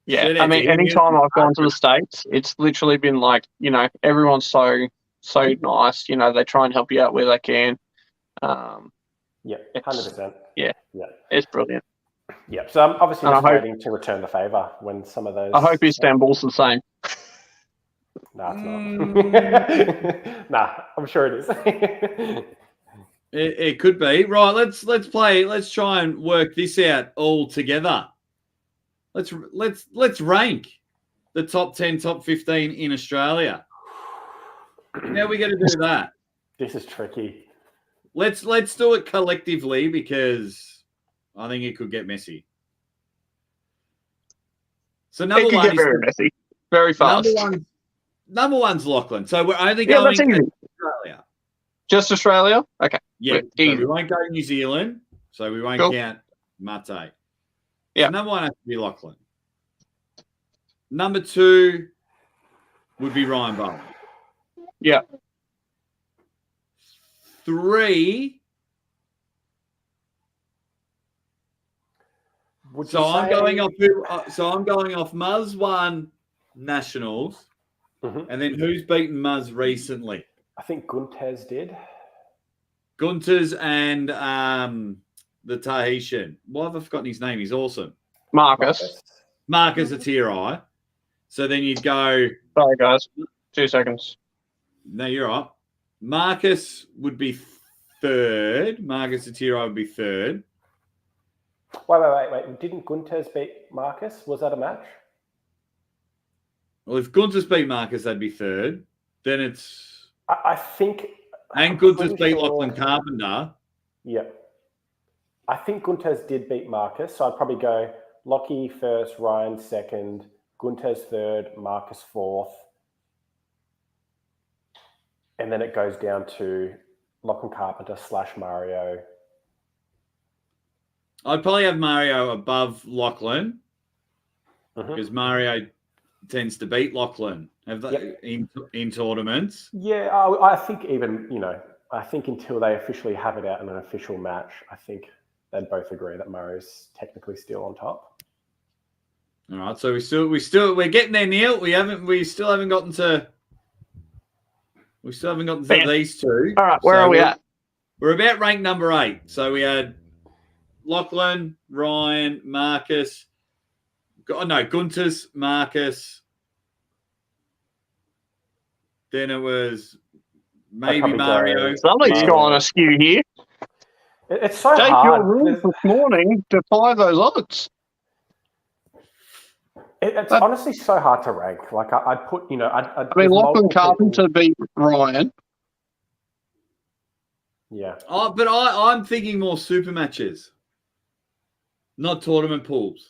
Yeah, Shout I out mean, to him. anytime I've gone to the States, it's literally been like, everyone's so nice. They try and help you out where they can. Yeah, 100%. Yeah, Yeah. it's brilliant. Yeah, so I'm obviously And just waiting to return the favour when some of those... I hope Istanbul's the same. Nah, it's not. Nah, I'm sure it is. It could be. Right, let's play. Let's try and work this out all together. Let's rank the top 10, top 15 in Australia. How are we going to do that? This is tricky. Let's do it collectively because I think it could get messy. So It could get very messy, very fast. Number one's Lachlan. So we're only going to Australia. Just Australia? Okay. Yeah. So we won't go to New Zealand. So we won't count Mate. Yeah. So number one has to be Lachlan. Number two would be Ryan Bowen. Yeah. 3. I'm going off. I'm going off Muzz won nationals, and then who's beaten Muzz recently? I think Gunters did. Gunters and the Tahitian. Why have I forgotten his name? He's awesome. Marcus Attirai. So then you'd go. Sorry, guys. 2 seconds. No, you're right. Marcus would be third. Marcus Attirai would be third. Wait. Didn't Gunters beat Marcus? Was that a match? Well, if Gunters beat Marcus, that'd be third. Then it's... I think... And Gunters beat Lachlan Carpenter. Yeah. I think Gunters did beat Marcus, so I'd probably go Lockie first, Ryan second, Gunters third, Marcus fourth. And then it goes down to Lachlan Carpenter / Mario. I'd probably have Mario above Lachlan because Mario tends to beat Lachlan in tournaments. Yeah, I think even, I think until they officially have it out in an official match, I think they'd both agree that Mario's technically still on top. All right, so we're getting there, Neil. We still haven't gotten to these two. All right, where are we at? We're about ranked number 8. So we had Lachlan, Ryan, Marcus. Gunters, Marcus. Then it was maybe Mario. Somebody's gone askew here. It's so Take hard. your rules this morning, defy those odds. It's honestly so hard to rank. Like I'd put, Lachlan Carpenter beat Ryan. Yeah. Oh, but I'm thinking more super matches, not tournament pools.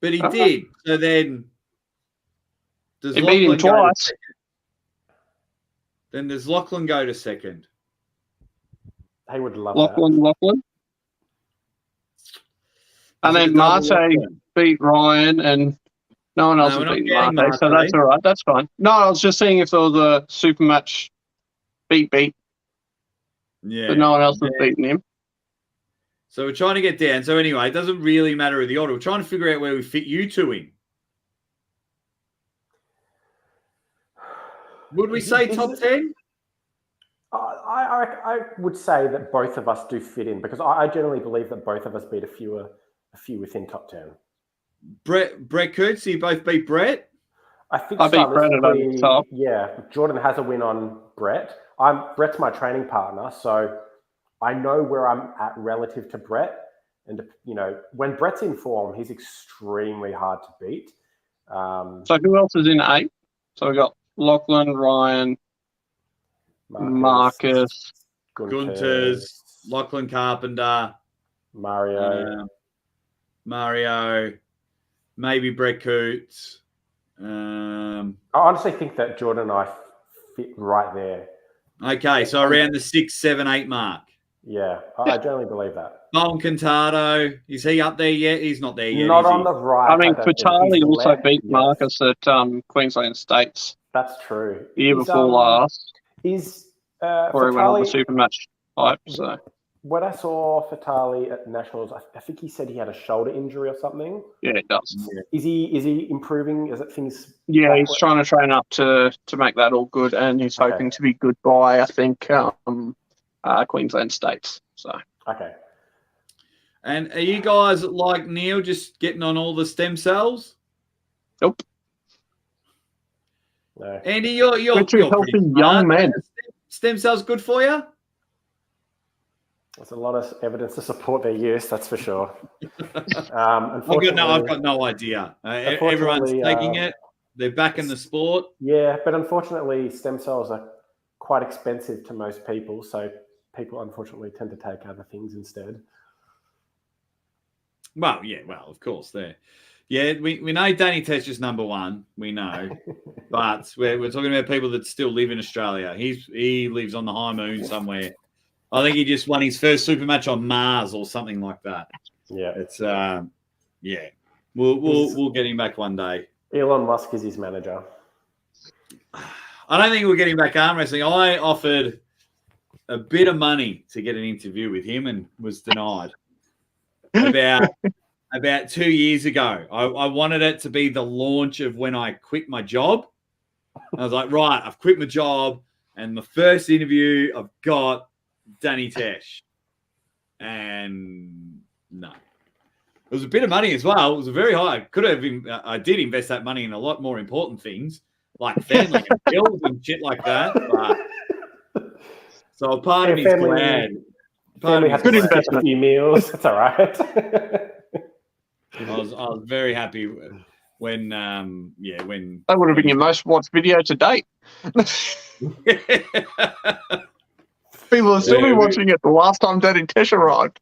But he did. So then, does he beat him twice? Then does Lachlan go to second? He would love Lachlan. And then Mate beat Ryan, and no one else has beaten Mate, so that's all right. That's fine. No, I was just seeing if there was a super match beat. Yeah. But no one else has beaten him. So we're trying to get down. So anyway, it doesn't really matter the order. We're trying to figure out where we fit you two in. Would we say top 10? I would say that both of us do fit in because I generally believe that both of us beat a few within top 10. Brett Coots, you both beat Brett? I think I beat Brett at the top. Yeah, Jordan has a win on Brett. Brett's my training partner, so I know where I'm at relative to Brett. And, when Brett's in form, he's extremely hard to beat. So who else is in 8? So we've got Lachlan, Ryan, Marcus, Gunters, Lachlan Carpenter, Mario, maybe Brett Coots. I honestly think that Jordan and I fit right there. Okay, so around the 6, 7, 8 mark. Yeah, I generally believe that. Bowen Cantado, is he up there yet? He's not there yet. Not on the right. I mean, Fatali also beat Marcus at Queensland States. That's true. The year before last. Is Or he went on the Fatali, super match hype. So when I saw Fatali at Nationals, I think he said he had a shoulder injury or something. yeah, it does. Is he improving? Is it things? Yeah, he's trying to train up to make that all good, and he's hoping to be good by, I think, Queensland States. So okay. And are you guys like Neil, just getting on all the stem cells? nope. No. Andy, you're Pretty healthy young men. Stem cells good for you? There's a lot of evidence to support their use, that's for sure. I've got no idea. Everyone's taking it. They're back in the sport. Yeah, but unfortunately, stem cells are quite expensive to most people, so people unfortunately tend to take other things instead. Well, of course, there. Yeah, we know Danny Tesh number one. We know, but we're talking about people that still live in Australia. He lives on the high moon somewhere. I think he just won his first super match on Mars or something like that. Yeah, it's we'll get him back one day. Elon Musk is his manager. I don't think we'll get him back arm wrestling. I offered a bit of money to get an interview with him and was denied. About 2 years ago, I wanted it to be the launch of when I quit my job. I was like, right, I've quit my job, and the first interview I've got Danny Tesh. And no. It was a bit of money as well. It was a very high. I did invest that money in a lot more important things, like family and bills and shit like that. But, so part of me's glad. Family has to skip a few meals. That's all right. I was very happy when that would have been your most watched video to date. People are still watching it the last time Danny Tesh arrived.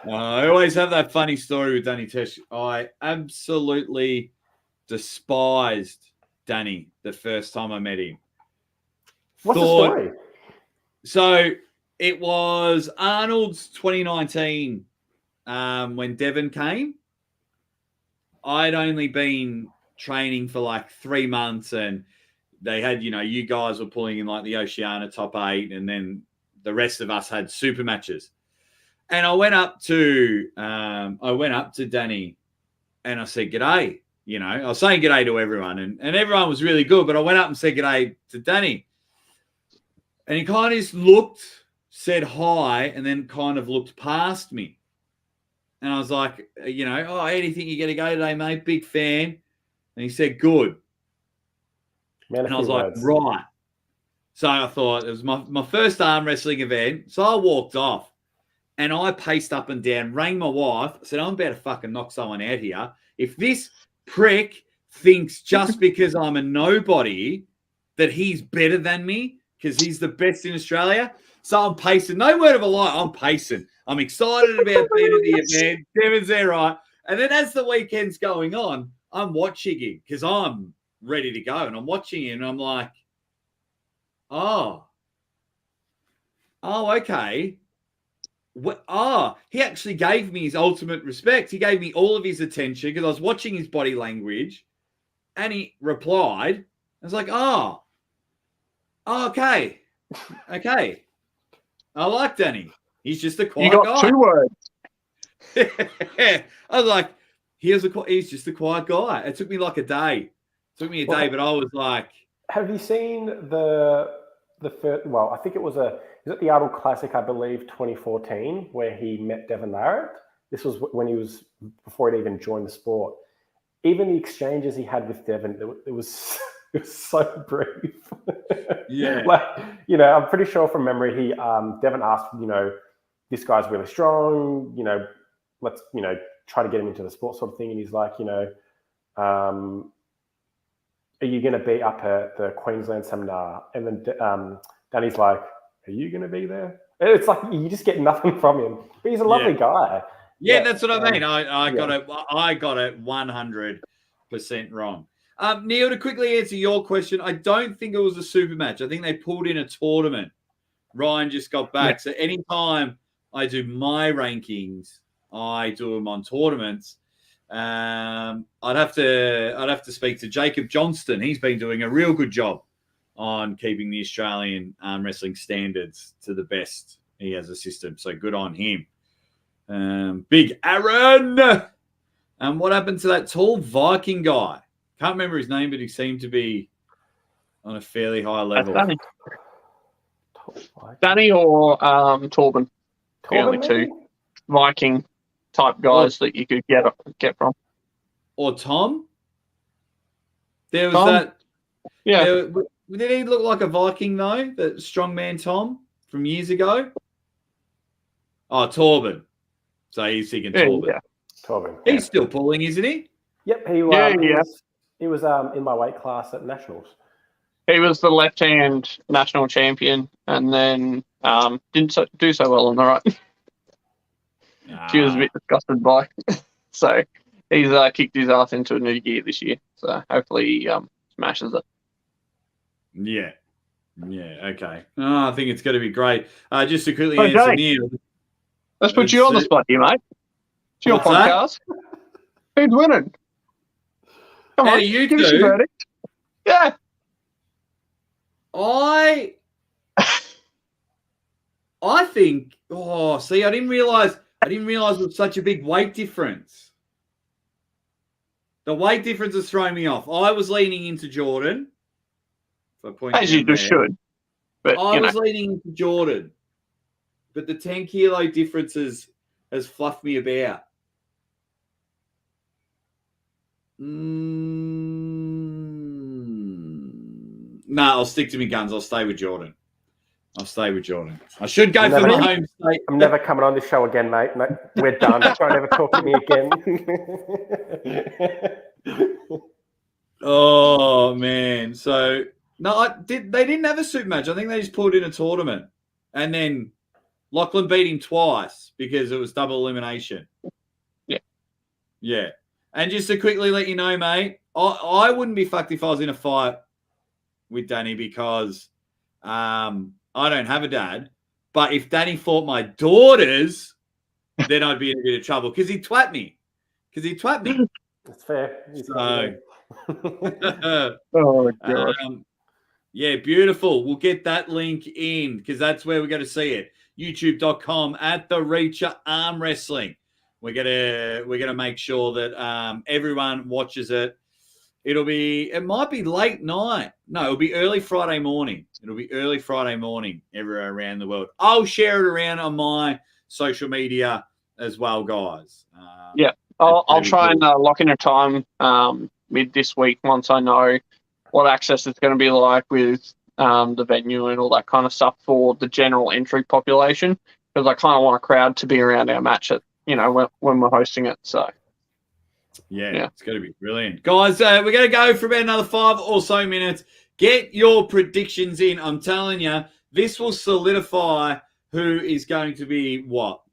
I always have that funny story with Danny Tesh. I absolutely despised Danny the first time I met him. What's the story? So it was Arnold's 2019 when Devon came. I'd only been training for like 3 months, and they had, you guys were pulling in like the Oceania top 8, and then the rest of us had super matches. And I went up to Danny, and I said, "G'day." I was saying g'day to everyone, and everyone was really good. But I went up and said g'day to Danny, and he kind of just looked, said hi, and then kind of looked past me. And I was like, "Oh, how do you think you're going to go today, mate? Big fan." And he said, "Good." And I was like, right. So I thought it was my first arm wrestling event. So I walked off, and I paced up and down, rang my wife, said, "I'm about to fucking knock someone out here. If this prick thinks just because I'm a nobody that he's better than me because he's the best in Australia." So I'm pacing. No word of a lie. I'm pacing. I'm excited about being at the event. Devin's there, right? And then as the weekend's going on, I'm watching him because I'm ready to go. And I'm watching him, and I'm like, oh, okay. He actually gave me his ultimate respect. He gave me all of his attention because I was watching his body language, and he replied. I was like, okay. I like Danny. He's just a quiet guy. You got 2 words. I was like, he's just a quiet guy. It took me like a day. It took me a day, but I was like, have you seen the first? Well, I think it was is it the Arnold Classic, I believe, 2014, where he met Devon Larratt? This was when before he'd even joined the sport. Even the exchanges he had with Devon, it was so brief. Yeah. I'm pretty sure from memory, Devon asked, this guy's really strong, let's, try to get him into the sport sort of thing. And he's like, are you going to be up at the Queensland seminar? And then Danny's like, are you going to be there? And it's like, you just get nothing from him. But he's a lovely guy. Yeah, that's what I mean. I got it 100% wrong. Neil, to quickly answer your question, I don't think it was a super match. I think they pulled in a tournament. Ryan just got back. So anytime I do my rankings, I do them on tournaments. I'd have to speak to Jacob Johnston. He's been doing a real good job on keeping the Australian arm wrestling standards to the best. He has a system, so good on him. Big Aaron. And what happened to that tall Viking guy? Can't remember his name, but he seemed to be on a fairly high level. Danny or Torben. The only two Viking type guys that you could get from. Or Tom. There was Tom? that. Yeah. Did he look like a Viking though? That strongman Tom from years ago. Oh, Torben. So he's thinking Torben. Yeah. Torben. He's still pulling, isn't he? Yep. He was in my weight class at Nationals. He was the left-hand national champion, and then didn't do so well on the right. She was a bit disgusted by. So he's kicked his ass into a new gear this year. So hopefully he smashes it. Yeah. Yeah, okay. Oh, I think it's going to be great. Just to quickly answer Neil. Let's put you on the spot here, mate. It's your podcast. Who's winning? Come on, you give us your verdict. Yeah. I think. Oh, see, I didn't realize it was such a big weight difference. The weight difference is throwing me off. I was leaning into Jordan. As you just should. But I was leaning into Jordan, but the 10-kilo difference has fluffed me about. No, I'll stick to my guns. I'll stay with Jordan. I should go for my home state. I'm never coming on this show again, mate. We're done. Don't ever talk to me again. Oh, man. So, no, they didn't have a super match. I think they just pulled in a tournament. And then Lachlan beat him twice because it was double elimination. Yeah. Yeah. And just to quickly let you know, mate, I wouldn't be fucked if I was in a fight with Danny because I don't have a dad. But if Danny fought my daughters, then I'd be in a bit of trouble because he'd twat me. That's fair. Oh, God. Yeah, beautiful. We'll get that link in because that's where we're going to see it. YouTube.com @TheReacher Arm Wrestling. We're gonna make sure that everyone watches it. It might be late night. No, it'll be early Friday morning. Everywhere around the world. I'll share it around on my social media as well, guys. I'll try and lock in a time mid this week once I know what access is going to be like with the venue and all that kind of stuff for the general entry population, because I kind of want a crowd to be around our match at when we're hosting it. So yeah. It's going to be brilliant, guys. We're going to go for about another 5 or so minutes. Get your predictions in. I'm telling you, this will solidify who is going to be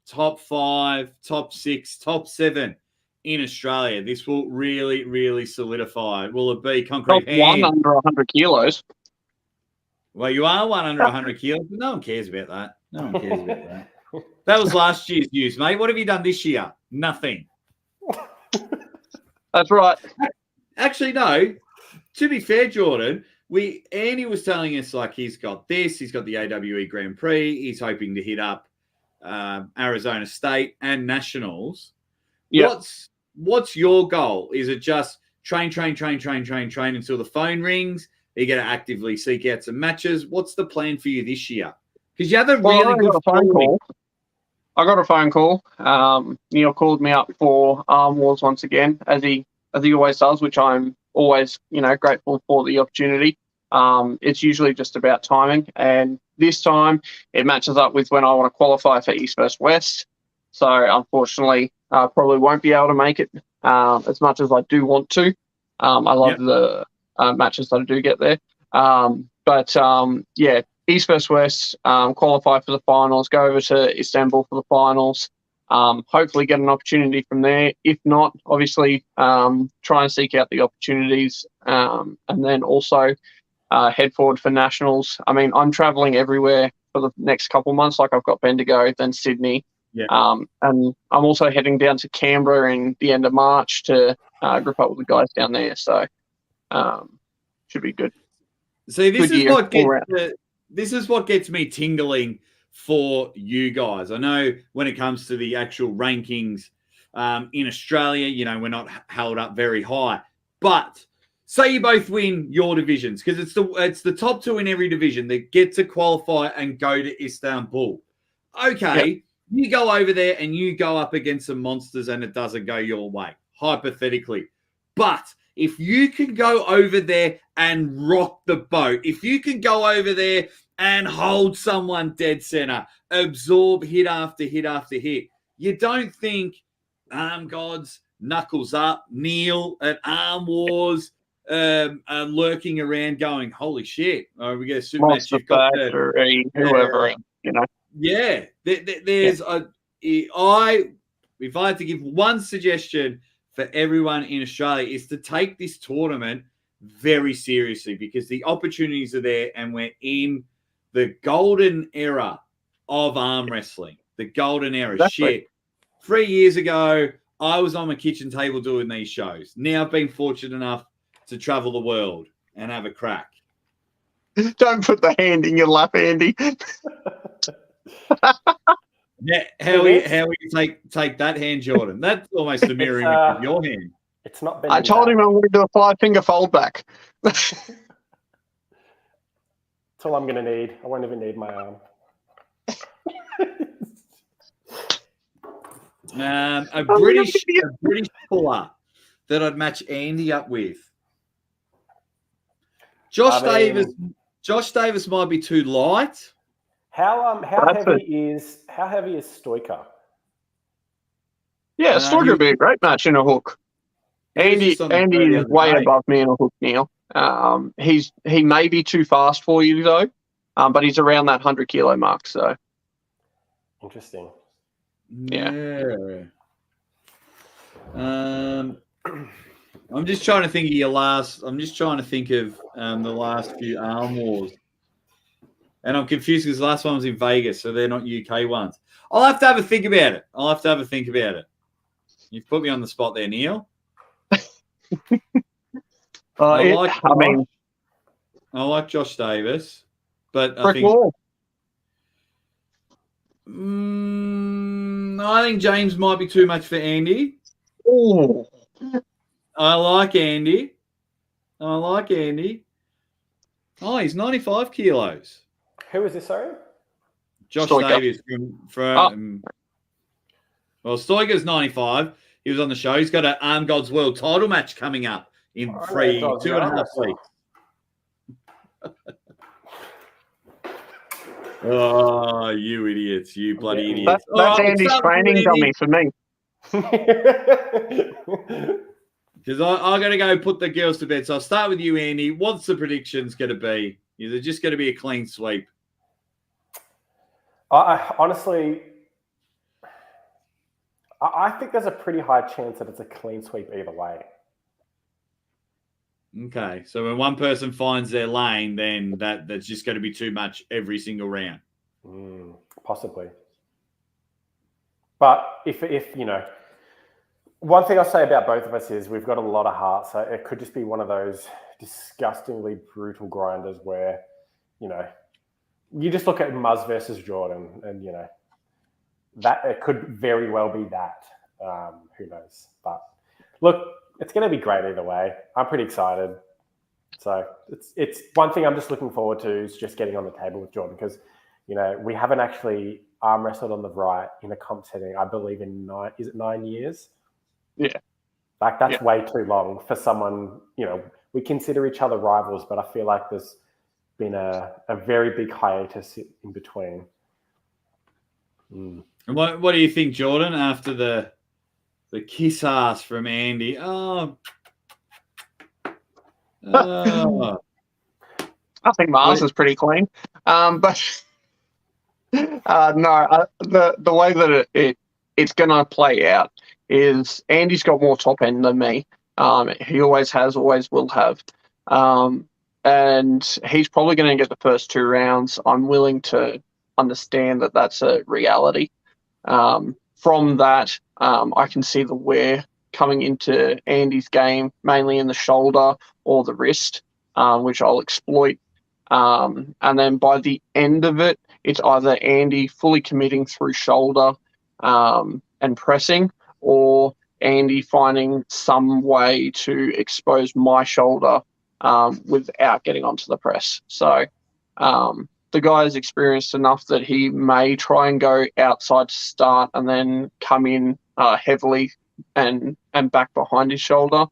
top 5, top 6, top 7 in Australia. This will really, really solidify. Will it be concrete? Top 1 under 100 kilos. Well, you are 1 under 100 kilos, but no one cares about that. That was last year's news, mate. What have you done this year? Nothing. That's right. Actually, no. To be fair, Jordan, Andy was telling us he's got this. He's got the AWE Grand Prix. He's hoping to hit up Arizona State and Nationals. Yeah. What's your goal? Is it just train until the phone rings? Are you going to actively seek out some matches? What's the plan for you this year? Because you have a really good phone call. I got a phone call. Neil called me up for Arm Wars once again, as he always does, which I'm always grateful for the opportunity. It's usually just about timing, and this time it matches up with when I want to qualify for East vs West. So unfortunately, I probably won't be able to make it as much as I do want to. I love the matches that I do get there. East vs West, qualify for the finals, go over to Istanbul for the finals, hopefully get an opportunity from there. If not, obviously try and seek out the opportunities, and then also head forward for nationals. I mean, I'm traveling everywhere for the next couple of months. Like I've got Bendigo, then Sydney, Yeah. And I'm also heading down to Canberra in the end of March to group up with the guys down there. So should be good. See, this Good is year what all gets round. this is what gets me tingling for you guys. I know when it comes to the actual rankings in Australia, you know, we're not held up very high. But say you both win your divisions, because it's the top two in every division that get to qualify and go to Istanbul. Okay, you go over there and you go up against some monsters and it doesn't go your way, hypothetically. But if you can go over there and rock the boat, if you can go over there and hold someone dead center, absorb hit after hit after hit, you don't think Arm Gods, Knuckles Up, Neil at Arm Wars are lurking around going, holy shit, we get a super match. Monster You've got Factory, whoever, you know. Yeah, there's if I had to give one suggestion for everyone in Australia is to take this tournament very seriously, because the opportunities are there and we're in the golden era of arm wrestling. The golden era. Exactly. Shit. 3 years ago, I was on my kitchen table doing these shows. Now I've been fortunate enough to travel the world and have a crack. Don't put the hand in your lap, Andy. Yeah, how will you take that hand, Jordan? That's almost a mirror image of your hand. It's not. I told him I'm going to do a 5-finger fold back. That's all I'm going to need. I won't even need my arm. A British puller that I'd match Andy up with. Josh Davis might be too light. How heavy is Stoiker? Yeah, Stoiker would be a great match in a hook. Andy is way above me in a hook, Neil. He may be too fast for you though, but he's around that 100-kilo mark. So interesting. Yeah. I'm just trying to think of your last. I'm just trying to think of the last few Arm Wars, and I'm confused because the last one was in Vegas, so they're not UK ones. I'll have to have a think about it. You've put me on the spot there, Neil. I like Josh Davis, but I think I think James might be too much for Andy. Oh, I like Andy. Oh, he's 95 kilos. Who is this, sorry? Josh Stoiker. Davis from well, Stoiker's 95. He was on the show. He's got an Arm Gods World title match coming up in 2.5 weeks. Oh, you idiots. You bloody idiots. That's Andy's training dummy for me. Because I got to go put the girls to bed. So I'll start with you, Andy. What's the predictions going to be? Is it just going to be a clean sweep? Honestly, I think there's a pretty high chance that it's a clean sweep either way. Okay, so when one person finds their lane, then that's just going to be too much every single round. Possibly. But if you know, one thing I'll say about both of us is we've got a lot of heart, so it could just be one of those disgustingly brutal grinders where, you know, you just look at Muzz versus Jordan, and you know that it could very well be that. Who knows? But look, it's going to be great either way. I'm pretty excited. So it's one thing I'm just looking forward to is just getting on the table with Jordan, because, you know, we haven't actually arm wrestled on the right in a comp setting, I believe, in 9 years? Yeah. Like, that's way too long for someone, you know, we consider each other rivals, but I feel like there's been a very big hiatus in between. And what do you think, Jordan, after the kiss ass from Andy? I think Mars is pretty clean. But no, the way that it's going to play out is Andy's got more top end than me. He always has, always will have. And he's probably going to get the first 2 rounds. I'm willing to understand that that's a reality. From that, I can see the wear coming into Andy's game, mainly in the shoulder or the wrist, which I'll exploit. And then by the end of it, it's either Andy fully committing through shoulder and pressing, or Andy finding some way to expose my shoulder without getting onto the press. So the guy is experienced enough that he may try and go outside to start and then come in heavily and back behind his shoulder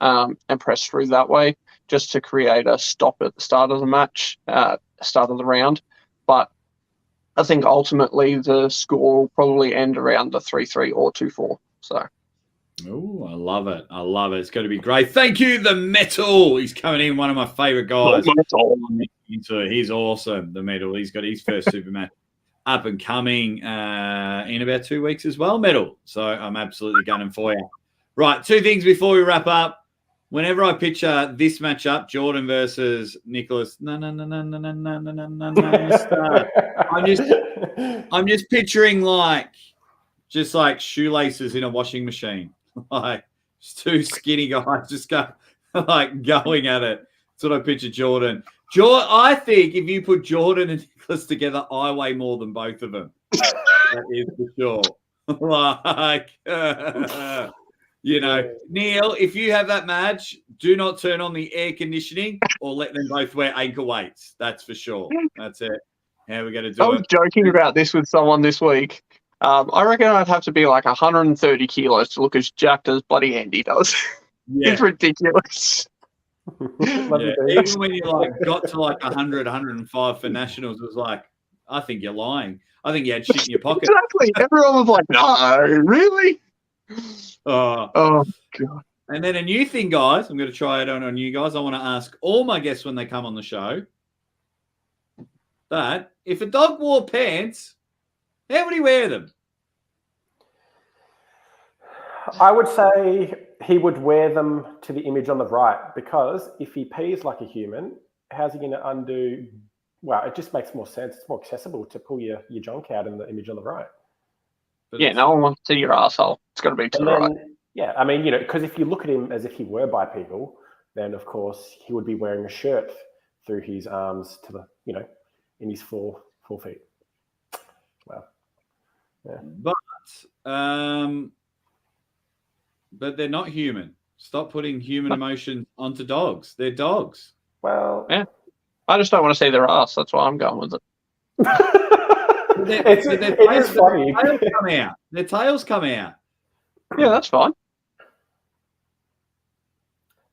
and press through that way, just to create a stop at the start of the match, start of the round. But I think ultimately the score will probably end around the 3-3 or 2-4. So. Oh, I love it. I love it. It's going to be great. Thank you, the Metal. He's coming in, one of my favorite guys. He's awesome, the Metal. He's got his first super match up and coming in about 2 weeks as well, Metal. So I'm absolutely gunning for you. Right, 2 things before we wrap up. Whenever I picture this matchup, Jordan versus Nicholas, I'm just picturing like shoelaces in a washing machine, like just 2 skinny guys just going at it. That's what I picture Jordan. I think if you put Jordan and Nicholas together, I weigh more than both of them. That is for sure. Neil, if you have that match, do not turn on the air conditioning or let them both wear ankle weights. That's for sure. That's it. How are we going to do it? I was joking about this with someone this week. I reckon I'd have to be like 130 kilos to look as jacked as bloody Andy does. Yeah. It's ridiculous. Yeah. Even when you got to 100, 105 for nationals, it was like, I think you're lying. I think you had shit in your pocket. Exactly. Everyone was like, no, really? Oh, God. And then a new thing, guys, I'm going to try it on you guys. I want to ask all my guests when they come on the show that if a dog wore pants, how would he wear them? I would say he would wear them to the image on the right, because if he pees like a human, how's he going to undo? Well, it just makes more sense. It's more accessible to pull your junk out in the image on the right. But yeah, no one wants to see your asshole. It's got to be to the right. Yeah, I mean, because if you look at him as if he were bipedal, then of course he would be wearing a shirt through his arms to the, in his 4 feet. Wow. Yeah. But they're not human. Stop putting human emotion onto dogs. They're dogs. Well, yeah. I just don't want to see their ass. That's why I'm going with it. It is funny. Their tails come out. Yeah, that's fine.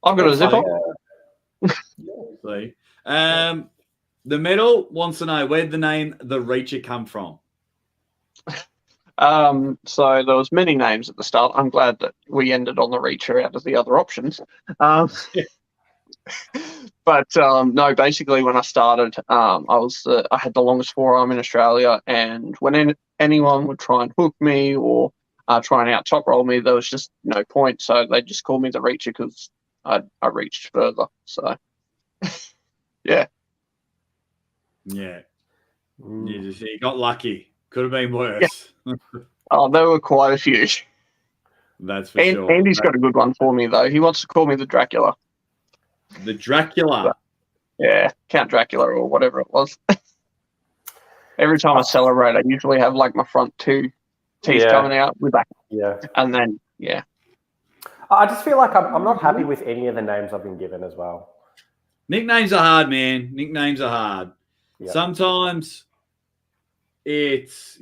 I've got a zipper. See. The Metal wants to know, where'd the name The Reacher come from? So there was many names at the start. I'm glad that we ended on The Reacher out of the other options. But no, basically when I started, I had the longest forearm in Australia, and when anyone would try and hook me or try and out top roll me, there was just no point. So they just called me The Reacher because I reached further. So yeah. Yeah. You got lucky. Could have been worse. Yeah. Oh, there were quite a few. That's for sure. Andy's got a good one for me, though. He wants to call me the Dracula. The Dracula? Yeah, Count Dracula or whatever it was. Every time I celebrate, I usually have my front 2 teeth coming out with that. Yeah. And then, yeah. I just feel like I'm not happy with any of the names I've been given as well. Nicknames are hard, man. Nicknames are hard. Yep. Sometimes it's,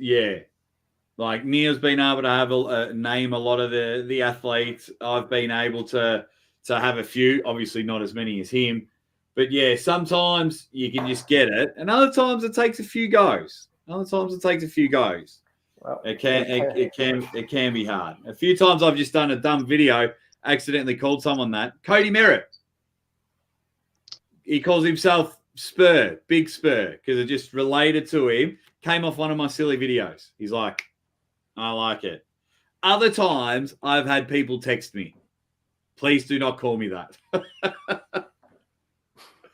like Neil's been able to have name a lot of the athletes. I've been able to have a few, obviously not as many as him. But yeah, sometimes you can just get it. And other times it takes a few goes. Well, it can be hard. A few times I've just done a dumb video, accidentally called someone that. Cody Merritt. He calls himself Spur, Big Spur, because it just related to him. Came off one of my silly videos. He's like, I like it. Other times I've had people text me, please do not call me that.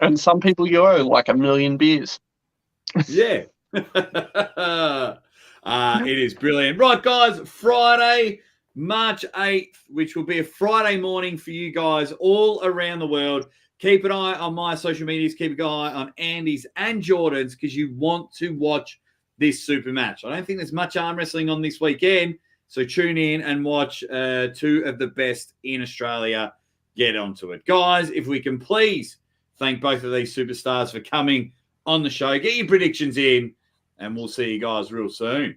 And some people you owe like 1 million beers. Yeah. It is brilliant. Right, guys, Friday, March 8th, which will be a Friday morning for you guys all around the world. Keep an eye on my social medias. Keep an eye on Andy's and Jordan's because you want to watch this super match. I don't think there's much arm wrestling on this weekend, so tune in and watch two of the best in Australia. Get onto it. Guys, if we can please thank both of these superstars for coming on the show. Get your predictions in, and we'll see you guys real soon.